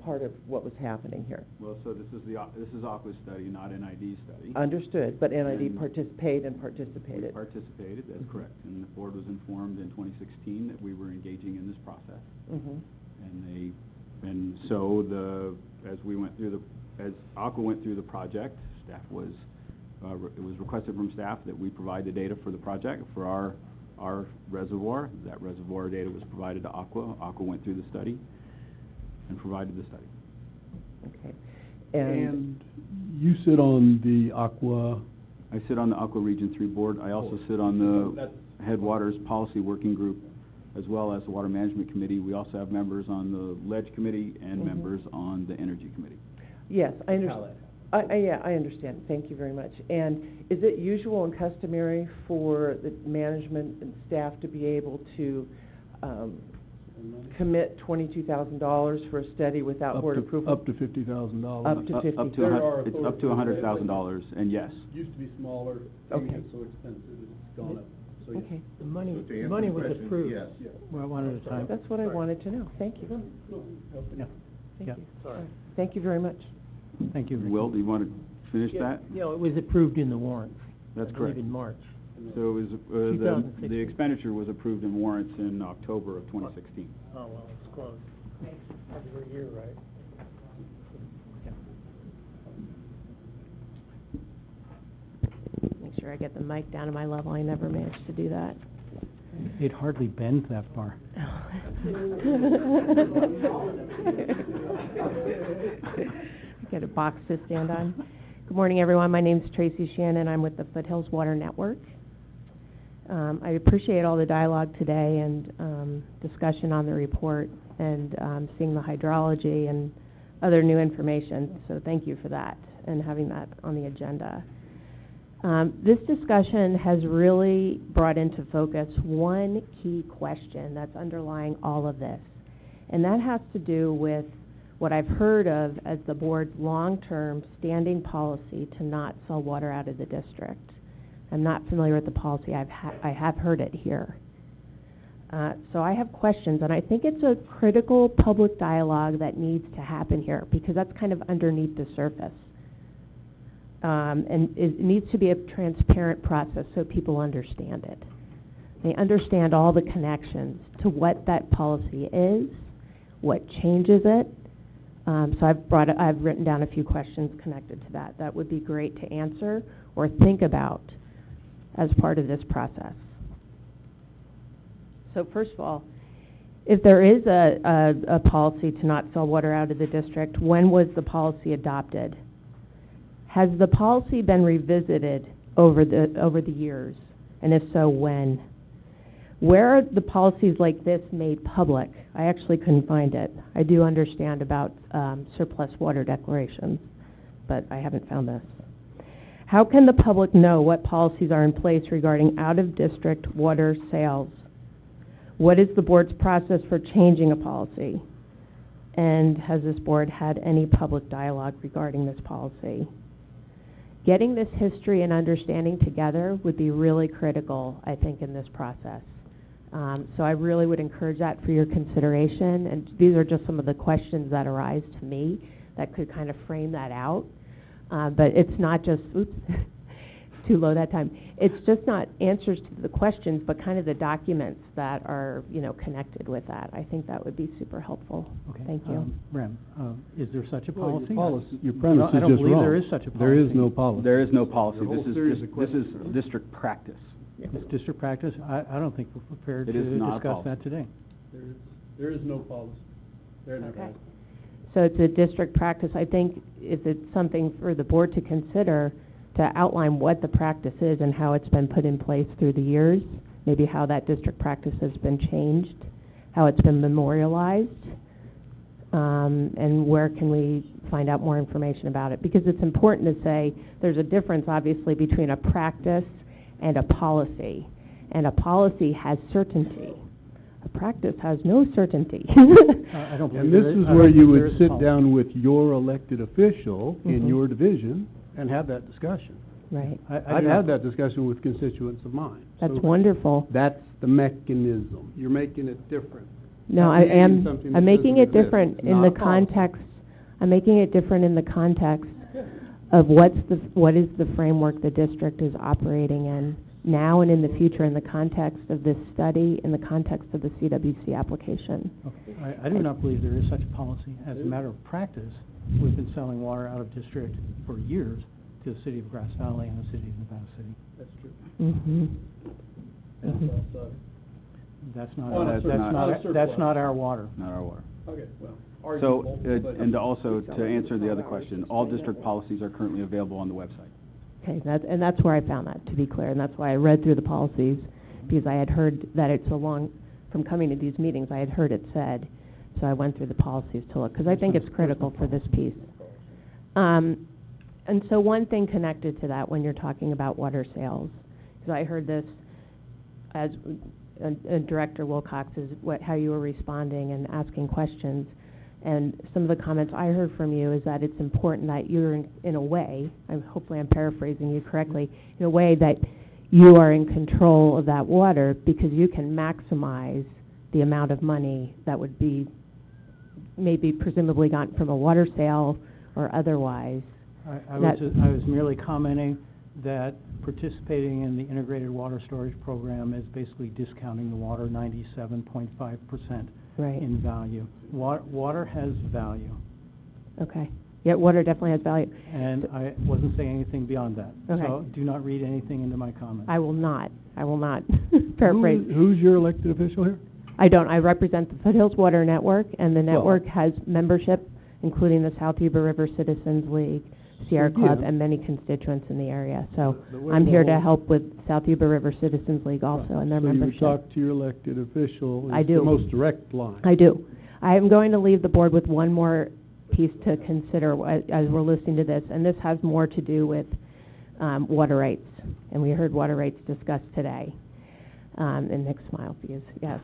Speaker 3: part of what was happening here?
Speaker 11: Well, so this is ACWA study, not NID study.
Speaker 3: Understood, but NID participated.
Speaker 11: We participated, that's correct. And the board was informed in 2016 that we were engaging in this process.
Speaker 3: Mm-hmm.
Speaker 11: As ACWA went through the project, staff was, it was requested from staff that we provide the data for the project for our reservoir. That reservoir data was provided to ACWA. ACWA went through the study and provided the study.
Speaker 3: Okay.
Speaker 18: And you sit on the ACWA?
Speaker 11: I sit on the ACWA Region 3 board. I also sit on the Headwaters Policy Working Group, as well as the Water Management Committee. We also have members on the Ledge Committee and members on the Energy Committee.
Speaker 3: Yes, I understand. I understand. Thank you very much. And is it usual and customary for the management and staff to be able to commit $22,000 for a study without board approval?
Speaker 18: Up to $50,000.
Speaker 3: Up to 50.
Speaker 11: It's up to $100,000, and yes.
Speaker 12: Used to be smaller,
Speaker 3: Okay.
Speaker 12: it's so expensive, it's gone up, so yes.
Speaker 3: Okay.
Speaker 21: The money,
Speaker 2: So to
Speaker 21: the
Speaker 2: answer
Speaker 21: money
Speaker 2: the
Speaker 21: was
Speaker 2: question,
Speaker 21: approved.
Speaker 2: yes.
Speaker 1: Well, one at a time.
Speaker 3: That's what I wanted to know. Thank you.
Speaker 1: Yeah.
Speaker 3: Thank
Speaker 1: Yeah.
Speaker 3: you. Thank you very much.
Speaker 1: Thank you, Rick.
Speaker 11: Will, do you want to finish
Speaker 21: Yeah,
Speaker 11: that?
Speaker 21: Yeah, it was approved in the warrants.
Speaker 11: That's
Speaker 21: I
Speaker 11: correct.
Speaker 21: believe in March.
Speaker 11: So it was, the
Speaker 21: 2016.
Speaker 11: expenditure was approved in warrants in October of 2016.
Speaker 21: Oh, well, it's close. Every year, right?
Speaker 4: Make sure I get the mic down to my level. I never managed to do that.
Speaker 1: It hardly bends that far.
Speaker 4: Get a box to stand on. Good morning, everyone. My name's Tracy Shannon. I'm with the Foothills Water Network. I appreciate all the dialogue today and discussion on the report and seeing the hydrology and other new information. So thank you for that and having that on the agenda. This discussion has really brought into focus one key question that's underlying all of this, and that has to do with what I've heard of as the board's long-term standing policy to not sell water out of the district. I'm not familiar with the policy. I have heard it here. So I have questions, and I think it's a critical public dialogue that needs to happen here because that's kind of underneath the surface. And it needs to be a transparent process so people understand it. They understand all the connections to what that policy is, what changes it. So I've written down a few questions connected to that. That would be great to answer or think about as part of this process. So first of all, if there is a policy to not sell water out of the district, when was the policy adopted? Has the policy been revisited over the years? And if so, when? Where are the policies like this made public? I actually couldn't find it. I do understand about surplus water declarations, but I haven't found this. How can the public know what policies are in place regarding out-of-district water sales? What is the board's process for changing a policy? And has this board had any public dialogue regarding this policy? Getting this history and understanding together would be really critical, I think, in this process. So I really would encourage that for your consideration. And these are just some of the questions that arise to me that could kind of frame that out. But it's not just, oops, too low that time. It's just not answers to the questions, but kind of the documents that are, connected with that. I think that would be super helpful.
Speaker 1: Okay.
Speaker 4: Thank you.
Speaker 1: Rem, is there such a
Speaker 18: Well,
Speaker 1: policy?
Speaker 18: your premise is just wrong.
Speaker 1: I don't believe there is such a policy.
Speaker 18: There is no policy.
Speaker 11: There is no policy.
Speaker 12: There are a whole
Speaker 11: This
Speaker 12: series
Speaker 11: is
Speaker 12: of
Speaker 11: this is
Speaker 12: questions.
Speaker 11: district practice.
Speaker 1: It's district practice. I don't think we're prepared
Speaker 11: It
Speaker 1: to
Speaker 11: is not a
Speaker 1: discuss
Speaker 11: policy.
Speaker 1: that today.
Speaker 12: There is no policy. There never
Speaker 4: Okay.
Speaker 12: has.
Speaker 4: So it's a district practice. I think if it's something for the board to consider, to outline what the practice is and how it's been put in place through the years, maybe how that district practice has been changed, how it's been memorialized, and where can we find out more information about it. Because it's important to say there's a difference, obviously, between a practice and a policy. And a policy has certainty. A practice has no certainty.
Speaker 1: I don't believe
Speaker 18: And this
Speaker 1: there
Speaker 18: is
Speaker 1: I don't
Speaker 18: where
Speaker 1: think
Speaker 18: you
Speaker 1: there
Speaker 18: would
Speaker 1: is a
Speaker 18: sit
Speaker 1: policy.
Speaker 18: down with your elected official in
Speaker 4: Mhm.
Speaker 18: your division and have that discussion.
Speaker 4: Right.
Speaker 18: I've had that discussion with constituents of mine.
Speaker 4: That's
Speaker 18: So
Speaker 4: wonderful.
Speaker 18: that's the mechanism. You're making it different.
Speaker 4: No,
Speaker 18: Not
Speaker 4: I
Speaker 18: creating
Speaker 4: am,
Speaker 18: something
Speaker 4: I'm
Speaker 18: that
Speaker 4: making
Speaker 18: doesn't
Speaker 4: it
Speaker 18: exist.
Speaker 4: different
Speaker 18: It's
Speaker 4: in
Speaker 18: not
Speaker 4: the
Speaker 18: a policy.
Speaker 4: context, I'm making it different in the context of what is the framework the district is operating in now and in the future, in the context of this study, in the context of the CWC application.
Speaker 1: Okay. I do not believe there is such a policy. As a matter of practice, we've been selling water out of district for years to the city of Grass Valley and the city of Nevada City.
Speaker 12: That's true.
Speaker 4: Mm-hmm.
Speaker 12: And
Speaker 1: That's not,
Speaker 12: On a
Speaker 1: that's
Speaker 12: surplus.
Speaker 1: not,
Speaker 12: On a
Speaker 1: that's
Speaker 12: surplus.
Speaker 1: not our water.
Speaker 11: Not our water.
Speaker 12: okay, well,
Speaker 11: So,
Speaker 12: arguable, but.
Speaker 11: and also to answer the other question, all district policies are currently available on the website.
Speaker 4: Okay, and that's where I found that, to be clear, and that's why I read through the policies, because I had heard that it's from coming to these meetings, I had heard it said, so I went through the policies to look, because I think it's critical for this piece. And so one thing connected to that when you're talking about water sales, because I heard this, as Director Wilcox, is how you were responding and asking questions. And some of the comments I heard from you is that it's important that you're in a way, hopefully I'm paraphrasing you correctly, in a way that you are in control of that water because you can maximize the amount of money that would be maybe presumably gotten from a water sale or otherwise.
Speaker 1: I was merely commenting that participating in the integrated water storage program is basically discounting the water 97.5% in value. Water has value.
Speaker 4: Okay. Yeah, water definitely has value.
Speaker 1: And I wasn't saying anything beyond that.
Speaker 4: Okay.
Speaker 1: So do not read anything into my comments.
Speaker 4: I will not. Paraphrase.
Speaker 18: Who's your elected official here?
Speaker 4: I don't. I represent the Foothills Water Network, and the network has membership, including the South Yuba River Citizens League, Sierra Club, and many constituents in the area. So I'm here to help with South Yuba River Citizens League also and their membership.
Speaker 18: So you talk to your elected official.
Speaker 4: I do.
Speaker 18: The most direct line.
Speaker 4: I do. I am going to leave the board with one more piece to consider as we're listening to this, and this has more to do with water rights. And we heard water rights discussed today. And Nick smiles, yes.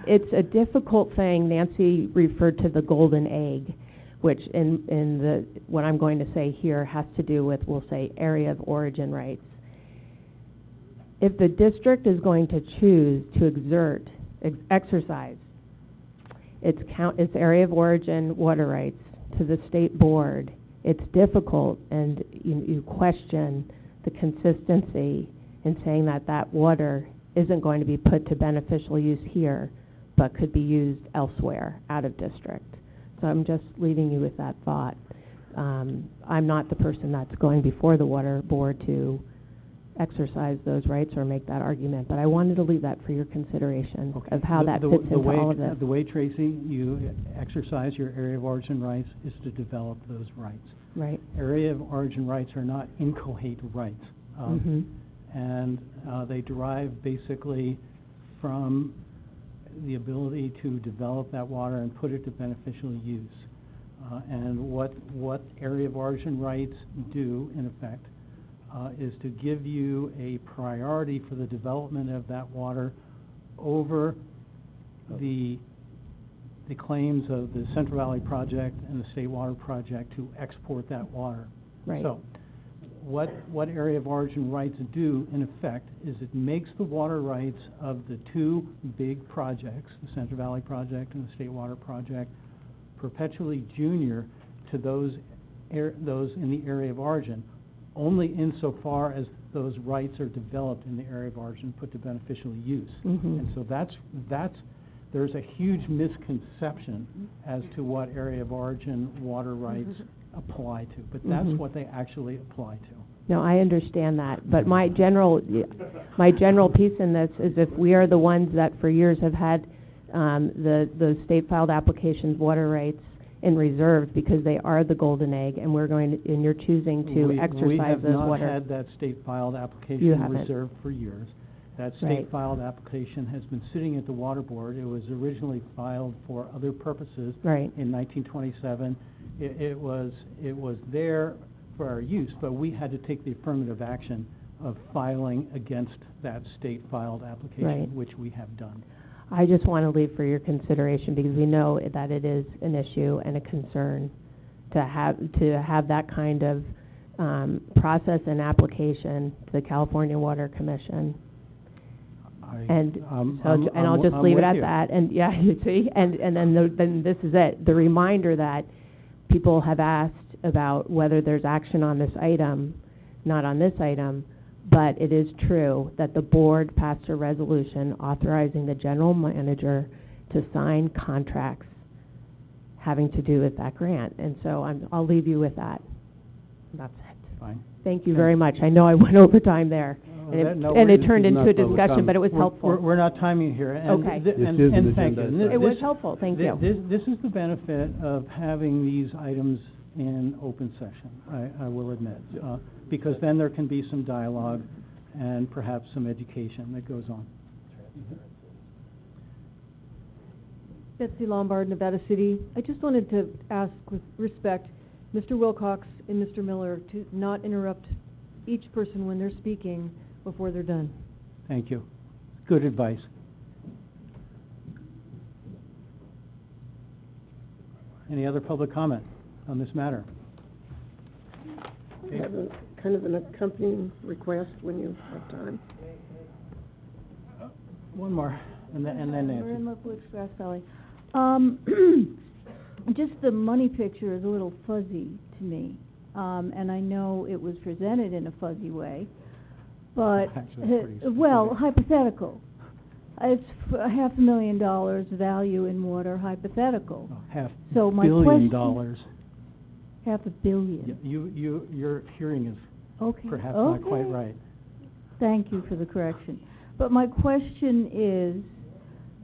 Speaker 4: It's a difficult thing. Nancy referred to the golden egg, which in what I'm going to say here has to do with, we'll say, area of origin rights. If the district is going to choose to exercise its area of origin water rights to the state board, it's difficult, and you question the consistency in saying that water isn't going to be put to beneficial use here, but could be used elsewhere, out of district. So I'm just leaving you with that thought. I'm not the person that's going before the water board to exercise those rights or make that argument, but I wanted to leave that for your consideration of how that fits into all of this.
Speaker 1: The way, Tracy, you exercise your area of origin rights is to develop those rights.
Speaker 4: Right.
Speaker 1: Area of origin rights are not inchoate rights. And they derive basically from the ability to develop that water and put it to beneficial use. And what area of origin rights do, in effect, is to give you a priority for the development of that water over the claims of the Central Valley Project and the State Water Project to export that water.
Speaker 4: Right.
Speaker 1: So what area of origin rights do, in effect, is it makes the water rights of the two big projects, the Central Valley Project and the State Water Project, perpetually junior to those in the area of origin, only insofar as those rights are developed in the area of origin, put to beneficial use. And so there's a huge misconception as to what area of origin water rights apply to, but that's what they actually apply to.
Speaker 4: No, I understand that, but my general piece in this is if we are the ones that for years have had the state filed applications water rights in reserve because they are the golden egg, and and you're choosing to exercise those water.
Speaker 1: We have not had that state filed application reserved for years. That state filed application has been sitting at the water board. It was originally filed for other purposes in 1927. It was there for our use, but we had to take the affirmative action of filing against that state filed application, which we have done.
Speaker 4: I just want to leave for your consideration because we know that it is an issue and a concern to have that kind of process and application to the California Water Commission. I'll just leave it at that. And yeah, you see, and then this is it. The reminder that people have asked about whether there's action on this item, not on this item, but it is true that the board passed a resolution authorizing the general manager to sign contracts having to do with that grant. And so I'll leave you with that. That's it.
Speaker 1: Fine.
Speaker 4: Thank you very much. I know I went over time there. And it turned into a discussion, but it was helpful.
Speaker 1: We're not timing here. And
Speaker 4: okay.
Speaker 1: And thank you.
Speaker 4: It was helpful. Thank you.
Speaker 1: This is the benefit of having these items in open session, I will admit, because then there can be some dialogue and perhaps some education that goes on.
Speaker 9: Betsy Lombard, Nevada City. I just wanted to ask with respect, Mr. Wilcox and Mr. Miller, to not interrupt each person when they're speaking before they're done.
Speaker 1: Thank you. good advice. Any other public comment on this matter?
Speaker 13: I have a kind of an accompanying request when you have time.
Speaker 1: One more, and then Nancy.
Speaker 7: We're in Leftwood, Grass Valley. Just the money picture is a little fuzzy to me, and I know it was presented in a fuzzy way, but, well, hypothetical. It's $500,000 value in water, hypothetical. So my
Speaker 1: $500 million.
Speaker 7: $500 million.
Speaker 1: Your hearing is perhaps
Speaker 7: Okay.
Speaker 1: not quite right.
Speaker 7: Thank you for the correction. But my question is,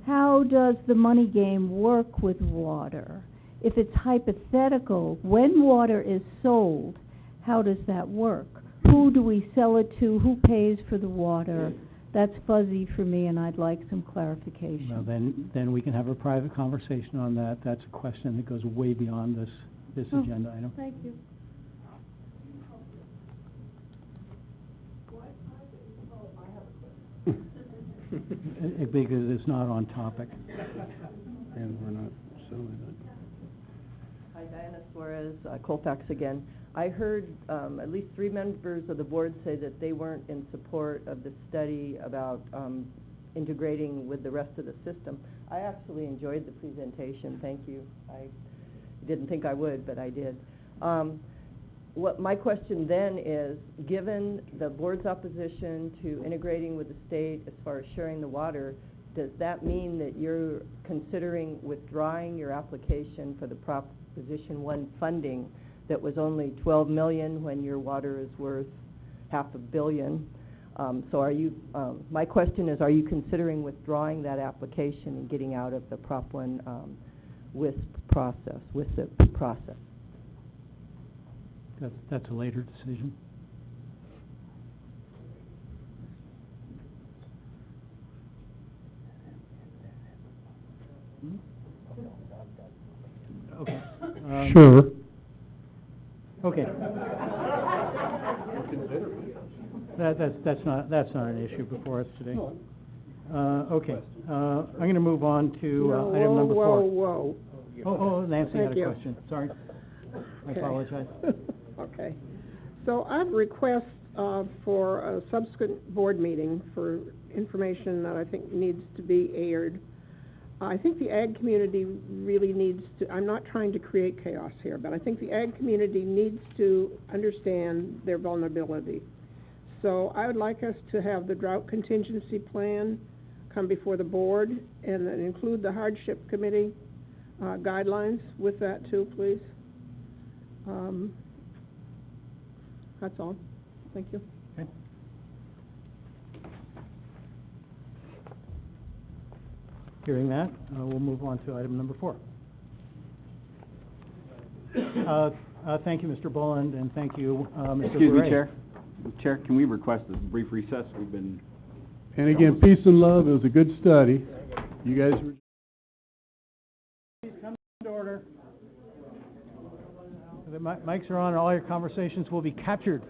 Speaker 7: how does the money game work with water? If it's hypothetical, when water is sold, how does that work? Who do we sell it to? Who pays for the water? That's fuzzy for me, and I'd like some clarification.
Speaker 1: Well, then we can have a private conversation on that. That's a question that goes way beyond this agenda item.
Speaker 7: Thank you.
Speaker 1: Because it's not on topic.
Speaker 12: And we're not selling it.
Speaker 6: Hi, Diana Suarez, Colfax again. I heard at least 3 members of the board say that they weren't in support of the study about integrating with the rest of the system. I actually enjoyed the presentation. Thank you. I didn't think I would, but I did. What my question then is, given the board's opposition to integrating with the state as far as sharing the water, does that mean that you're considering withdrawing your application for the Proposition 1 funding that was only $12 million when your water is worth $500 million? So are you, my question is, are you considering withdrawing that application and getting out of the Prop 1 WISP process?
Speaker 1: That's a later decision. Okay.
Speaker 18: Sure.
Speaker 1: Okay. That's not an issue before us today. Okay. I'm going to move on to item number 4.
Speaker 13: Whoa.
Speaker 1: Oh, Nancy had
Speaker 13: Thank
Speaker 1: a
Speaker 13: you.
Speaker 1: question. Sorry. I apologize.
Speaker 13: Okay. So I have a request for a subsequent board meeting for information that I think needs to be aired. I think the ag community really needs to, I'm not trying to create chaos here, but I think the ag community needs to understand their vulnerability. So I would like us to have the drought contingency plan come before the board and then include the hardship committee guidelines with that too, please. That's all. Thank you.
Speaker 1: Okay. Hearing that, we'll move on to item number 4. Thank you, Mr. Boland, and thank you, Mr.
Speaker 11: Excuse me,
Speaker 1: Beret.
Speaker 11: Chair. Chair, can we request a brief recess? We've been...
Speaker 18: And again, peace and love. It was a good study. You guys were...
Speaker 1: Please come to order. The mics are on, and all your conversations will be captured.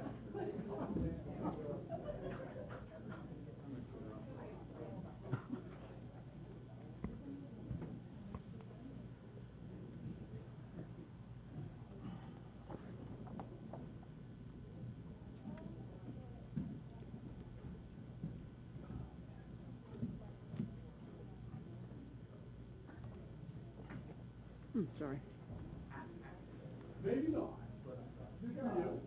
Speaker 13: Sorry.
Speaker 12: Maybe not, but good for you.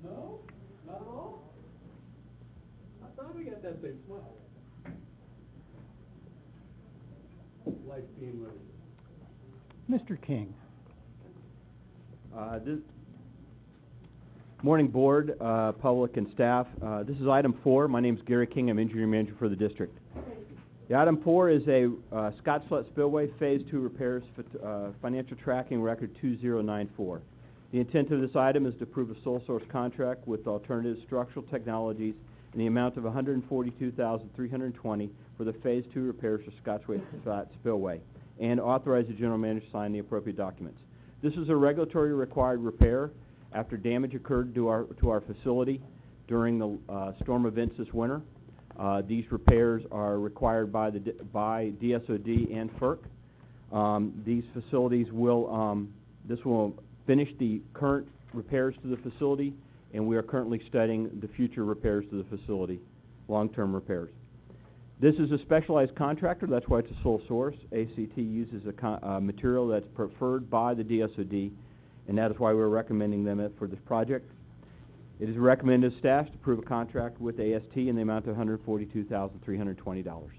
Speaker 12: No? Not at all? I thought we got that same smile. Life being what it is.
Speaker 1: Mr. King.
Speaker 22: Morning, board, public, and staff. This is item 4. My name's Gary King. I'm engineering manager for the district. The item 4 is a Scotts Flat Spillway Phase 2 repairs financial tracking record 2094. The intent of this item is to approve a sole source contract with Alternative Structural Technologies in the amount of $142,320 for the Phase 2 repairs for Scotts Flat Spillway, and authorize the general manager to sign the appropriate documents. This is a regulatory required repair after damage occurred to our facility during the storm events this winter. These repairs are required by by DSOD and FERC. These facilities will, this will finish the current repairs to the facility, and we are currently studying the future repairs to the facility, long-term repairs. This is a specialized contractor, that's why it's a sole source. ACT uses a material that's preferred by the DSOD, and that is why we're recommending them for this project. It is recommended to staff to approve a contract with AST in the amount of $142,320.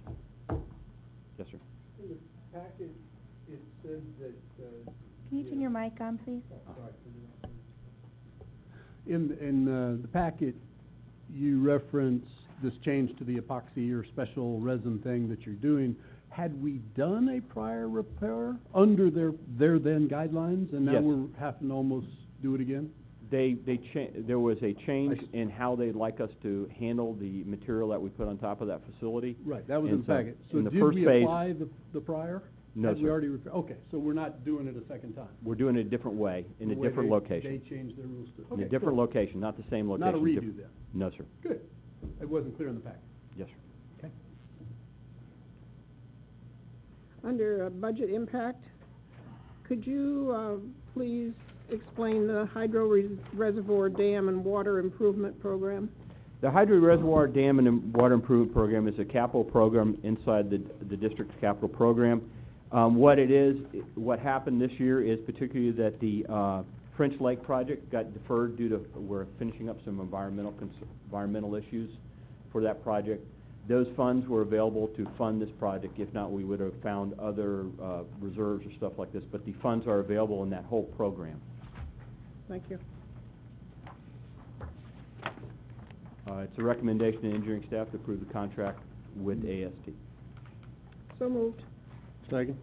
Speaker 22: Yes, sir.
Speaker 12: In the packet, it said that,
Speaker 10: Can you turn your mic on, please?
Speaker 18: In the packet, you reference this change to the epoxy or special resin thing that you're doing. Had we done a prior repair under their then guidelines, and now
Speaker 22: Yes.
Speaker 18: we're having to almost do it again?
Speaker 22: There was a change in how they'd like us to handle the material that we put on top of that facility.
Speaker 18: Right, that was
Speaker 22: And
Speaker 18: in the packet. So
Speaker 22: in the
Speaker 18: did
Speaker 22: first
Speaker 18: we
Speaker 22: phase,
Speaker 18: apply the prior?
Speaker 22: No,
Speaker 18: Had we
Speaker 22: sir.
Speaker 18: already okay, so we're not doing it a second time?
Speaker 22: We're doing it a different way, in a
Speaker 18: The way
Speaker 22: different location.
Speaker 18: They changed their rules to,
Speaker 22: In
Speaker 18: okay,
Speaker 22: a different
Speaker 18: cool.
Speaker 22: location, not the same location.
Speaker 18: Not a redo
Speaker 22: diff-
Speaker 18: then?
Speaker 22: No, sir.
Speaker 18: Good. It wasn't clear in the packet.
Speaker 22: Yes, sir.
Speaker 18: Okay.
Speaker 13: Under budget impact, could you please explain the reservoir dam and water improvement program?
Speaker 22: The Hydro Reservoir Dam and Water Improvement Program is a capital program inside the district's capital program. What happened this year is particularly that the French Lake project got deferred due to, we're finishing up some environmental issues for that project. Those funds were available to fund this project. If not, we would have found other reserves or stuff like this, but the funds are available in that whole program.
Speaker 13: Thank you.
Speaker 22: It's a recommendation to engineering staff to approve the contract with AST.
Speaker 13: So moved.
Speaker 18: Second.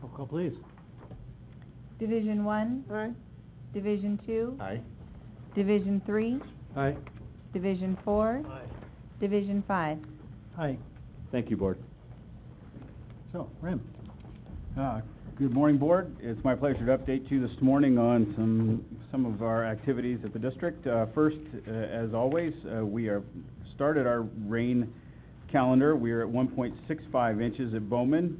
Speaker 20: Roll call, please.
Speaker 10: Division 1,
Speaker 13: Aye.
Speaker 10: Division 2,
Speaker 18: Aye.
Speaker 10: Division 3,
Speaker 18: Aye.
Speaker 10: Division 4,
Speaker 20: Aye.
Speaker 10: Division 5.
Speaker 1: Aye.
Speaker 22: Thank you, Board.
Speaker 1: So, Rem.
Speaker 11: Good morning, Board. It's my pleasure to update you this morning on some of our activities at the district. First, as always, we are started our rain calendar. We are at 1.65 inches at Bowman,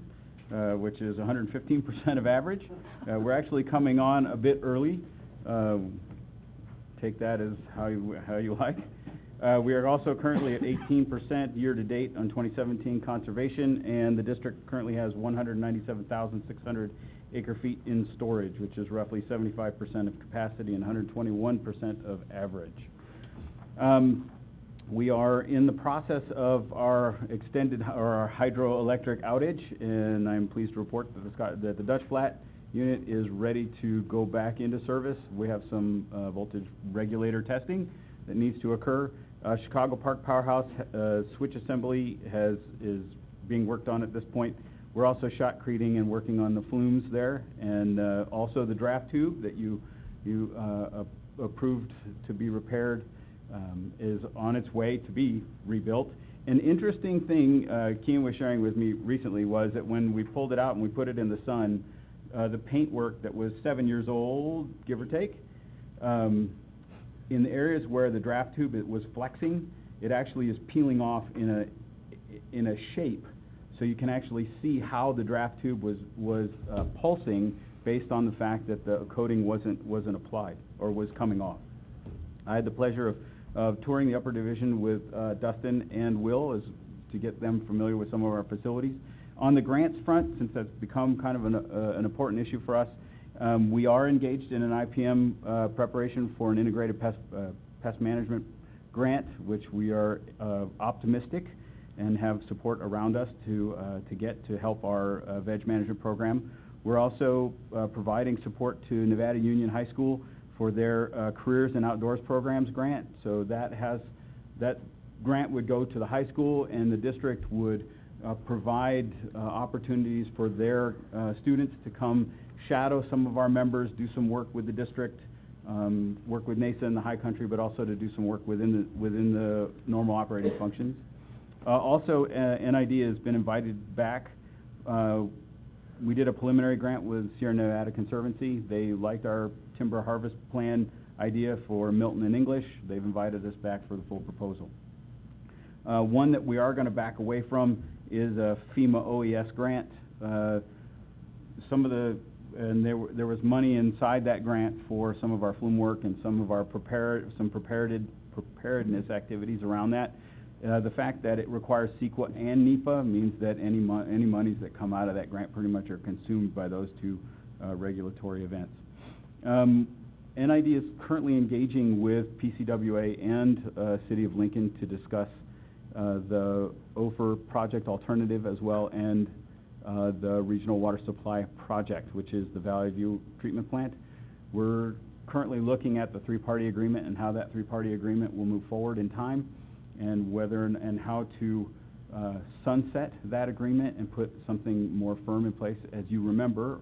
Speaker 11: which is 115% of average. We're actually coming on a bit early. Take that as how you like. We are also currently at 18% year-to-date on 2017 conservation, and the district currently has 197,600 acre-feet in storage, which is roughly 75% of capacity and 121% of average. We are in the process of our our hydroelectric outage, and I'm pleased to report that the Dutch Flat unit is ready to go back into service. We have some voltage regulator testing that needs to occur. Chicago Park Powerhouse switch assembly is being worked on at this point. We're also shotcreting and working on the flumes there, and also the draft tube that you approved to be repaired is on its way to be rebuilt. An interesting thing Kean was sharing with me recently was that when we pulled it out and we put it in the sun, the paintwork that was 7 years old, give or take, in the areas where the draft tube was flexing, it actually is peeling off in a shape, so you can actually see how the draft tube was pulsing based on the fact that the coating wasn't applied or was coming off. I had the pleasure of touring the upper division with Dustin and Will to get them familiar with some of our facilities. On the grants front, since that's become kind of an important issue for us, we are engaged in an IPM preparation for an integrated pest management grant, which we are optimistic and have support around us to get to help our veg management program. We're also providing support to Nevada Union High School for their Careers and Outdoors Programs grant. So that grant would go to the high school, and the district would provide opportunities for their students to come shadow some of our members, do some work with the district, work with NASA in the high country, but also to do some work within the normal operating functions. Also, NID has been invited back. We did a preliminary grant with Sierra Nevada Conservancy. They liked our timber harvest plan idea for Milton and English. They've invited us back for the full proposal.
Speaker 22: One that we are going to back away from is a FEMA OES grant. There was money inside that grant for some of our flume work and some of our preparedness activities around that. The fact that it requires CEQA and NEPA means that any monies that come out of that grant pretty much are consumed by those two regulatory events. NID is currently engaging with PCWA and City of Lincoln to discuss the OFER project alternative as well, and the Regional Water Supply Project, which is the Valley View Treatment Plant. We're currently looking at the three-party agreement and how that three-party agreement will move forward in time, and whether and how to sunset that agreement and put something more firm in place. As you remember,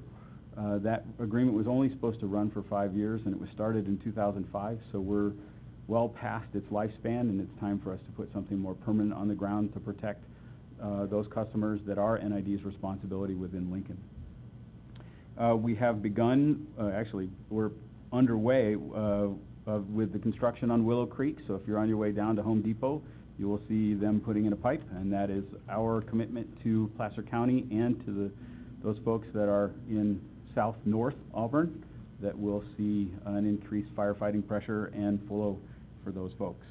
Speaker 22: that agreement was only supposed to run for 5 years, and it was started in 2005, so we're well past its lifespan, and it's time for us to put something more permanent on the ground to protect those customers that are NID's responsibility within Lincoln. We have begun, actually, we're underway with the construction on Willow Creek, so if you're on your way down to Home Depot, you will see them putting in a pipe, and that is our commitment to Placer County and to those folks that are in south-north Auburn, that will see an increased firefighting pressure and flow for those folks.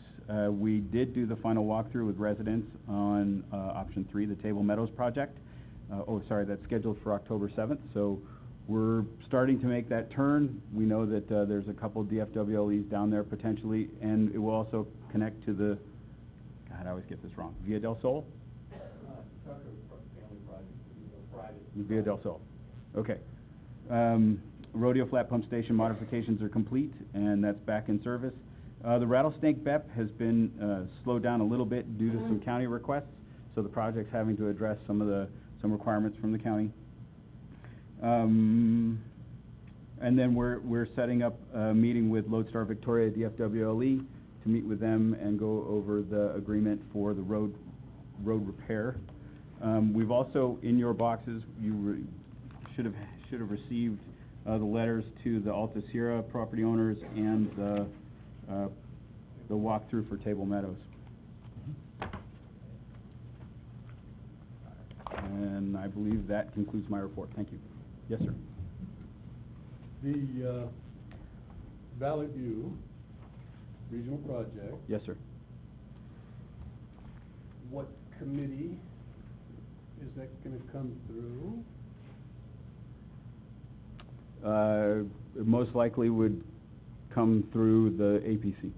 Speaker 22: We did do the final walkthrough with residents on option 3, the Table Meadows project. That's scheduled for October 7th, so we're starting to make that turn. We know that there's a couple DFWLEs down there potentially, and it will also connect to the, God, I always get this wrong, Via del Sol? Via del Sol. Okay. Rodeo Flat Pump Station modifications are complete, and that's back in service. The Rattlesnake BEP has been slowed down a little bit due to some county requests, so the project's having to address some requirements from the county. And then we're setting up a meeting with Lodestar Victoria DFWLE to meet with them and go over the agreement for the road repair. We've also, in your boxes, you should have received the letters to the Alta Sierra property owners and the walkthrough for Table Meadows. And I believe that concludes my report. Thank you. Yes, sir.
Speaker 12: The Valley View Regional Project.
Speaker 22: Yes, sir.
Speaker 12: What committee is that going to come through?
Speaker 22: It most likely would come through the APC.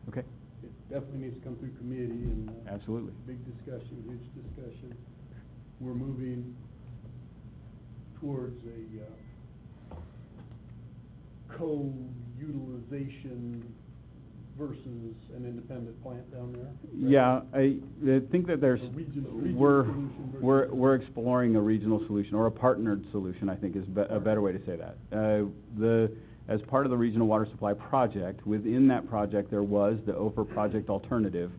Speaker 22: Okay.
Speaker 12: It definitely needs to come through committee and
Speaker 22: absolutely.
Speaker 12: Big discussion, huge discussion. We're moving towards a co-utilization versus an independent plant down there?
Speaker 22: Yeah, I think that there's we're exploring a regional solution or a partnered solution, I think is a better way to say that. As part of the Regional Water Supply Project, within that project there was the OFER project alternative,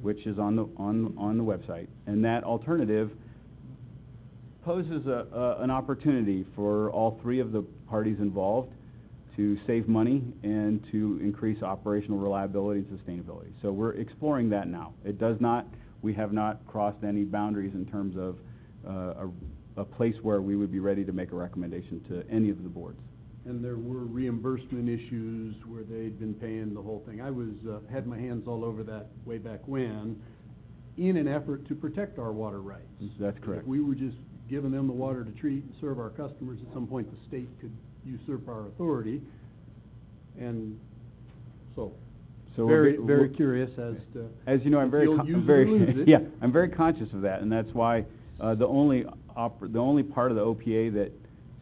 Speaker 22: which is on the website, and that alternative poses an opportunity for all three of the parties involved to save money and to increase operational reliability and sustainability. So we're exploring that now. We have not crossed any boundaries in terms of a place where we would be ready to make a recommendation to any of the boards.
Speaker 18: And there were reimbursement issues where they'd been paying the whole thing. I had my hands all over that way back when, in an effort to protect our water rights.
Speaker 22: That's correct.
Speaker 18: If we were just giving them the water to treat and serve our customers, at some point the state could usurp our authority. And so very curious as to,
Speaker 22: as you know, I'm very conscious of that, and that's why the only part of the OPA that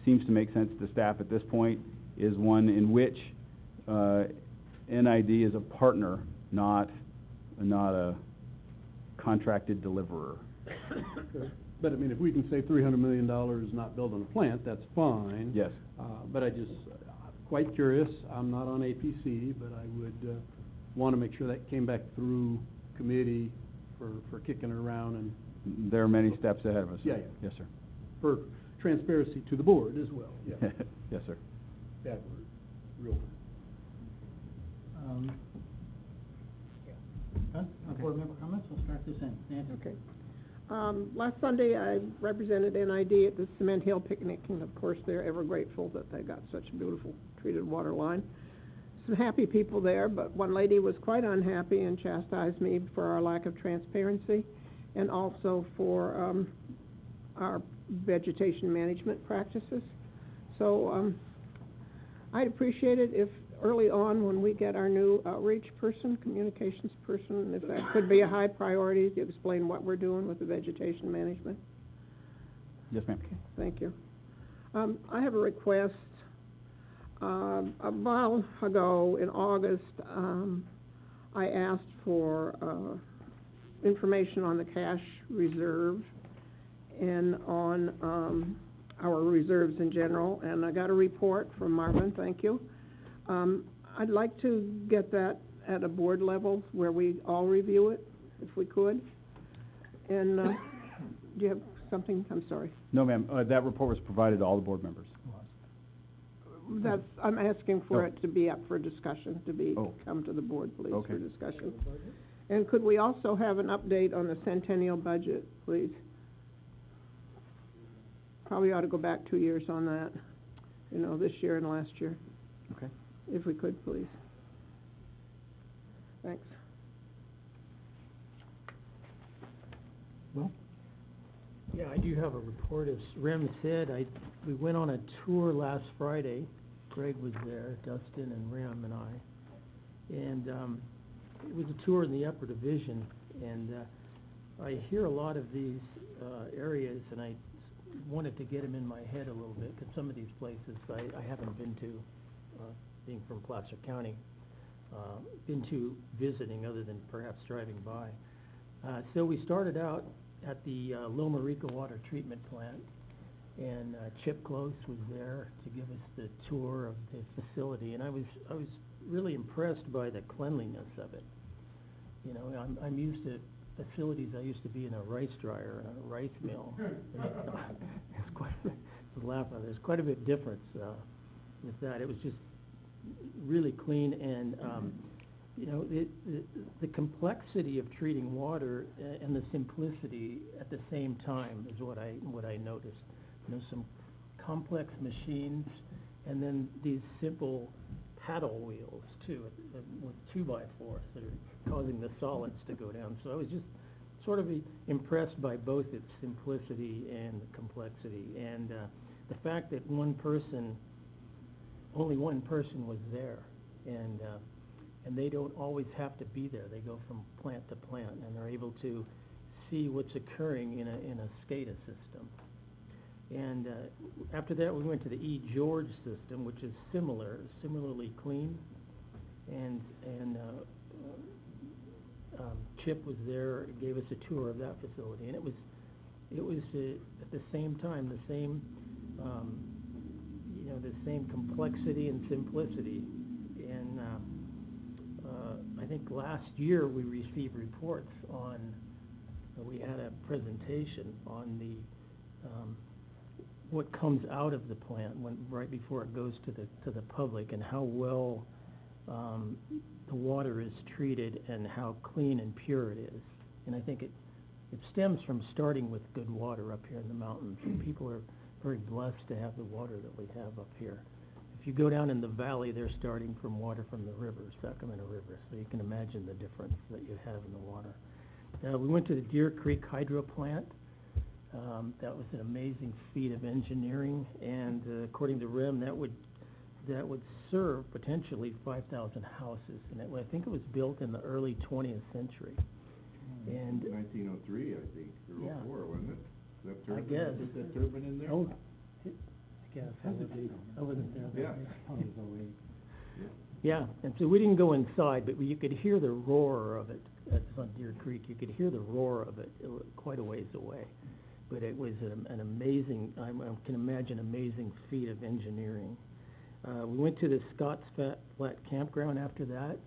Speaker 22: seems to make sense to staff at this point is one in which NID is a partner, not a contracted deliverer.
Speaker 18: Okay. But I mean, if we can save $300 million not building a plant, that's fine.
Speaker 22: Yes.
Speaker 18: But quite curious. I'm not on APC, but I would want to make sure that came back through committee for kicking it around. And
Speaker 22: there are many steps ahead of us.
Speaker 18: Yeah.
Speaker 22: Yes, sir.
Speaker 18: For transparency to the board as well. Yeah.
Speaker 22: Yes, sir.
Speaker 12: bad word, real.
Speaker 1: Board member comments, we'll start this end. Nancy?
Speaker 13: Okay. Last Sunday, I represented NID at the Cement Hill picnic, and of course, they're ever grateful that they got such a beautiful treated water line. Some happy people there, but one lady was quite unhappy and chastised me for our lack of transparency and also for our vegetation management practices. So I'd appreciate it if early on, when we get our new outreach person, communications person, if that could be a high priority to explain what we're doing with the vegetation management.
Speaker 11: Yes, ma'am.
Speaker 13: Okay, thank you. I have a request. A while ago in August, I asked for information on the cash reserve and on our reserves in general, and I got a report from Marvin, thank you. I'd like to get that at a board level where we all review it, if we could. And do you have something? I'm sorry.
Speaker 11: No, ma'am. That report was provided to all the board members.
Speaker 13: That's, I'm asking for it to be up for discussion, to be, come to the board, please,
Speaker 11: Okay.
Speaker 13: for discussion. And could we also have an update on the centennial budget, please? Probably ought to go back 2 years on that, you know, this year and last year.
Speaker 11: Okay.
Speaker 13: If we could, please. Thanks.
Speaker 21: Well, yeah, I do have a report. As Rem said, we went on a tour last Friday. Greg was there, Dustin and Rem and I. And it was a tour in the upper division. And I hear a lot of these areas, and I wanted to get them in my head a little bit, because some of these places I haven't been to, being from Placer County, been to visiting other than perhaps driving by. So we started out at the Loma Rica Water Treatment Plant, and Chip Close was there to give us the tour of the facility, and I was really impressed by the cleanliness of it. You know, I'm used to facilities. I used to be in a rice dryer and a rice mill. It's quite, there's quite a bit of difference with that. It was just really clean, and you know, the complexity of treating water and the simplicity at the same time is what I noticed. You know, some complex machines, and then these simple paddle wheels too, with 2x4s that are causing the solids to go down. So I was just sort of impressed by both its simplicity and the complexity, and the fact that only one person was there, and they don't always have to be there. They go from plant to plant, and they're able to see what's occurring in a SCADA system. And after that, we went to the E. George system, which is similarly clean. And Chip was there, gave us a tour of that facility, and it was at the same time the same you know, the same complexity and simplicity. And I think last year we received reports on. We had a presentation on the what comes out of the plant right before it goes to the public, and how well the water is treated and how clean and pure it is. And I think it stems from starting with good water up here in the mountains. And people are very blessed to have the water that we have up here. If you go down in the valley, they're starting from water from the river, Sacramento River, so you can imagine the difference that you have in the water. We went to the Deer Creek Hydro Plant. That was an amazing feat of engineering, and according to RIM, that would serve potentially 5,000 houses, and I think it was built in the early 20th century. And
Speaker 2: 1903, I think, or before, wasn't it? That turbine,
Speaker 21: I guess.
Speaker 2: Is that turbine in there?
Speaker 21: Oh, I guess. I wasn't there.
Speaker 2: Yeah.
Speaker 21: Yeah, and so we didn't go inside, but you could hear the roar of it. That's on Deer Creek. You could hear the roar of it quite a ways away. But it was an amazing, I can imagine, amazing feat of engineering. We went to the Scotts Flat Campground after that.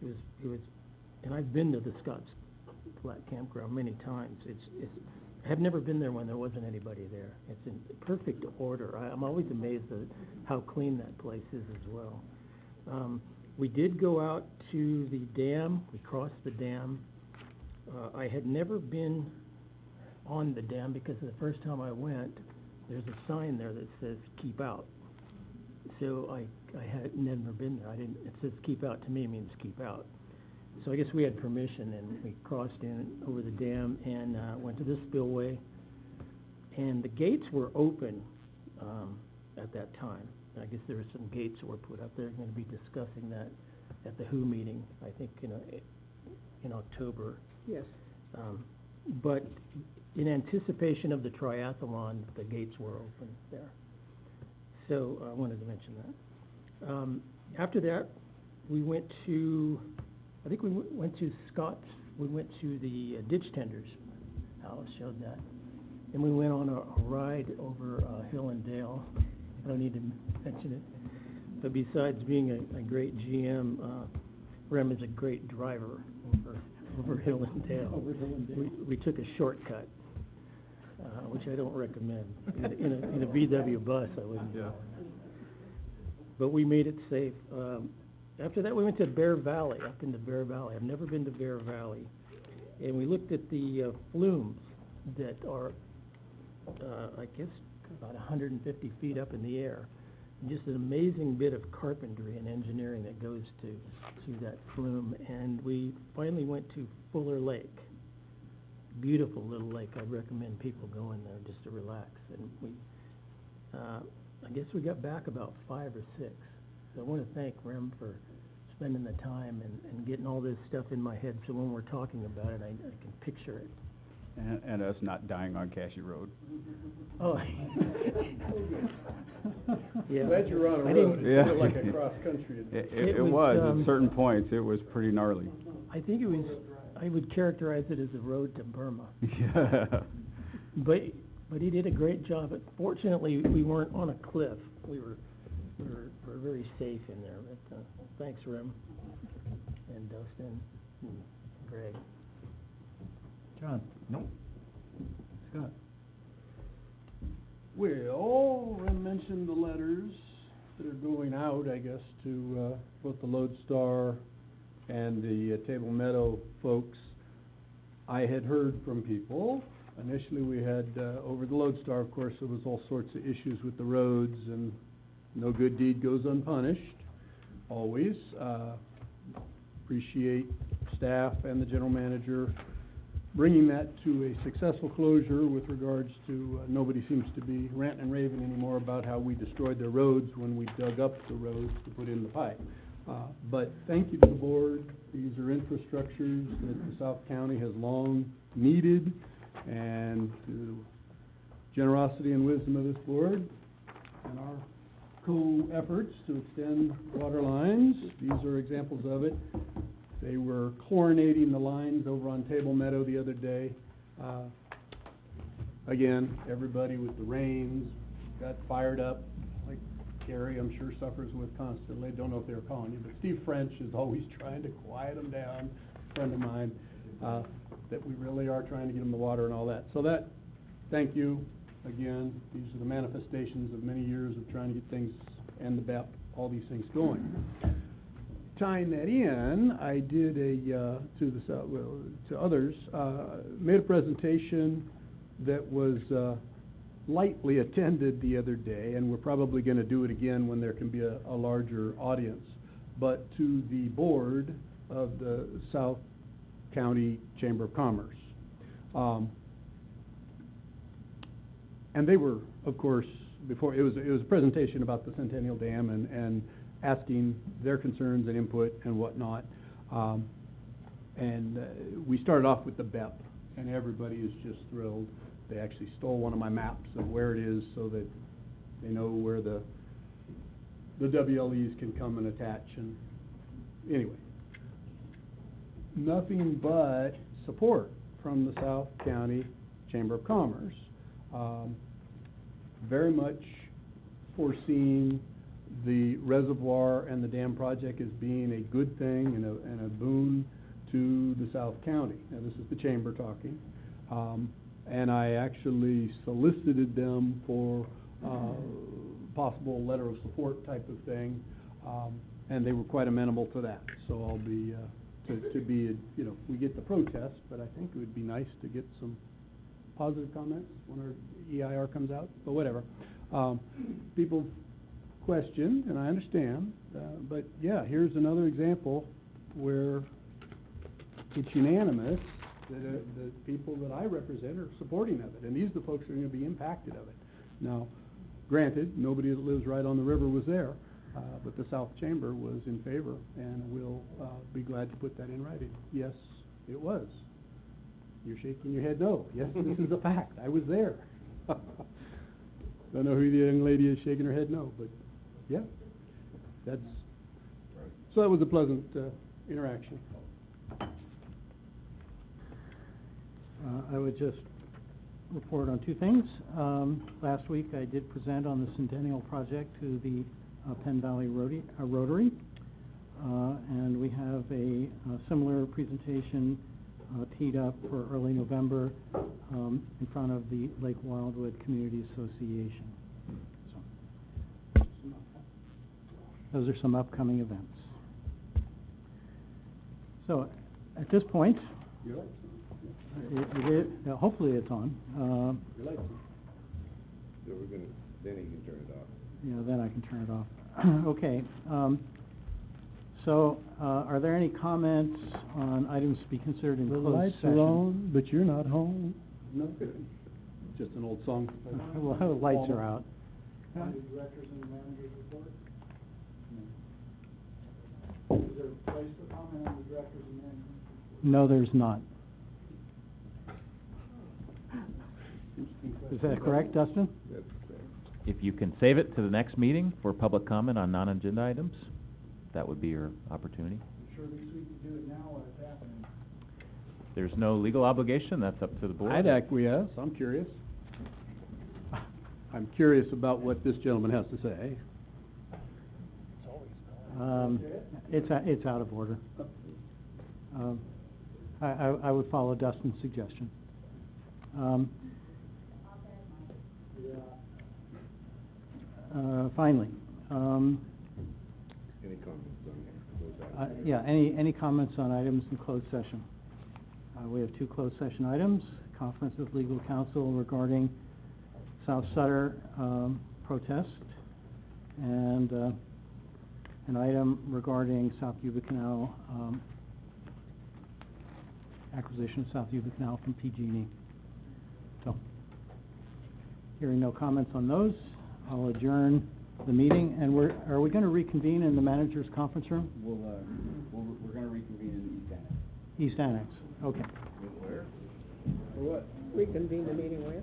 Speaker 21: It was, and I've been to the Scotts Flat Campground many times. It's have never been there when there wasn't anybody there. It's in perfect order. I'm always amazed at how clean that place is as well. We did go out to the dam. We crossed the dam. I had never been on the dam because the first time I went, there's a sign there that says "keep out." So I had never been there. It says "keep out" to me means keep out. So I guess we had permission, and we crossed in over the dam and went to the spillway. And the gates were open at that time. I guess there were some gates that were put up. They're going to be discussing that at the WHO meeting, I think, in October.
Speaker 13: Yes.
Speaker 21: But in anticipation of the triathlon, the gates were open there. So I wanted to mention that. After that, we went to, I think we went to Scott's, we went to the ditch tender's house, showed that. And we went on a ride over Hill and Dale. I don't need to mention it. But besides being a great GM, Rem is a great driver over Hill and Dale. We took a shortcut, which I don't recommend. In a VW bus, I wouldn't. Yeah. But we made it safe. After that, we went to Bear Valley, up into Bear Valley. I've never been to Bear Valley. And we looked at the flumes that are, I guess, about 150 feet up in the air. And just an amazing bit of carpentry and engineering that goes to that flume. And we finally went to Fuller Lake. Beautiful little lake. I'd recommend people going there just to relax. And we, I guess we got back about 5 or 6. So I want to thank Rem for spending the time and getting all this stuff in my head so when we're talking about it, I can picture it.
Speaker 11: And us not dying on Cashew Road.
Speaker 21: Oh. Yeah.
Speaker 12: Glad you're on a road. It felt like a cross-country.
Speaker 11: It was. At certain points, it was pretty gnarly.
Speaker 21: I think it was, I would characterize it as a road to Burma.
Speaker 11: Yeah.
Speaker 21: But he did a great job. But fortunately, we weren't on a cliff. We were very safe in there. But, thanks, Rem, and Dustin, and Greg.
Speaker 18: John? No. Scott? Well, I mentioned the letters that are going out, I guess, to both the Lodestar and the Table Meadow folks. I had heard from people. Initially, we had, over the Lodestar, of course, there was all sorts of issues with the roads, and no good deed goes unpunished, always. Appreciate staff and the general manager bringing that to a successful closure with regards to nobody seems to be ranting and raving anymore about how we destroyed their roads when we dug up the roads to put in the pipe. But thank you to the board. These are infrastructures that the South County has long needed, and to the generosity and wisdom of this board and our co-efforts to extend water lines, these are examples of it. They were chlorinating the lines over on Table Meadow the other day. Again, everybody with the rains got fired up, like Gary, I'm sure, suffers with constantly. Don't know if they were calling you, but Steve French is always trying to quiet them down, a friend of mine, that we really are trying to get them the water and all that. So that, thank you. Again, these are the manifestations of many years of trying to get things, and the BEP, all these things going. Tying that in, I did to others, made a presentation that was lightly attended the other day, and we're probably going to do it again when there can be a larger audience, but to the board of the South County Chamber of Commerce. And they were, of course, before, it was a presentation about the Centennial Dam and asking their concerns and input and whatnot. And we started off with the BEP, and everybody is just thrilled. They actually stole one of my maps of where it is so that they know where the WLEs can come and attach. And anyway, nothing but support from the South County Chamber of Commerce. Very much foreseeing the reservoir and the dam project as being a good thing and a boon to the South County. Now, this is the Chamber talking. and I actually solicited them for possible letter of support type of thing, and they were quite amenable to that. So I'll be, to be, you know, we get the protest, but I think it would be nice to get some positive comments when our EIR comes out, but whatever. People question, and I understand, but yeah, here's another example where it's unanimous that the people that I represent are supporting of it, and these are the folks who are going to be impacted of it. Now, granted, nobody that lives right on the river was there, but the South Chamber was in favor, and we'll be glad to put that in writing. Yes, it was. You're shaking your head no. Yes, this is a fact. I was there. Don't know who the young lady is shaking her head no, but yeah, that's, so that was a pleasant interaction.
Speaker 1: I would just report on two things. Last week I did present on the Centennial Project to the Penn Valley Rotary, and we have a similar presentation teed up for early November in front of the Lake Wildwood Community Association. So, those are some upcoming events. So, at this point, hopefully it's on.
Speaker 2: So we're gonna, then you can turn it off.
Speaker 1: Yeah, then I can turn it off. Okay. So, are there any comments on items to be considered in closed
Speaker 18: lights
Speaker 1: session?
Speaker 18: are on, but you're not home. No, just an old song.
Speaker 1: Well, the lights are out.
Speaker 18: Directors and managers report? Is there a place to comment on the directors and managers report?
Speaker 1: No, there's not. Is that correct, Dustin?
Speaker 2: That's correct.
Speaker 17: If you can save it to the next meeting for public comment on non-agenda items, that would be your opportunity.
Speaker 18: I'm sure next week you do it now while it's happening.
Speaker 17: There's no legal obligation, that's up to the board.
Speaker 18: I'd acquiesce, I'm curious. I'm curious about what this gentleman has to say.
Speaker 1: It's out of order. I would follow Dustin's suggestion. Finally,
Speaker 2: Any comments on those items?
Speaker 1: yeah, any comments on items in closed session? We have two closed session items: conference with legal counsel regarding South Sutter protest, and an item regarding South Yuba Canal acquisition of South Yuba Canal from PG&E. So, hearing no comments on those, I'll adjourn the meeting. And are we going to reconvene in the manager's conference room?
Speaker 11: We're going to reconvene in East Annex.
Speaker 1: East Annex. Okay.
Speaker 2: Where?
Speaker 13: For what? Reconvene the meeting where?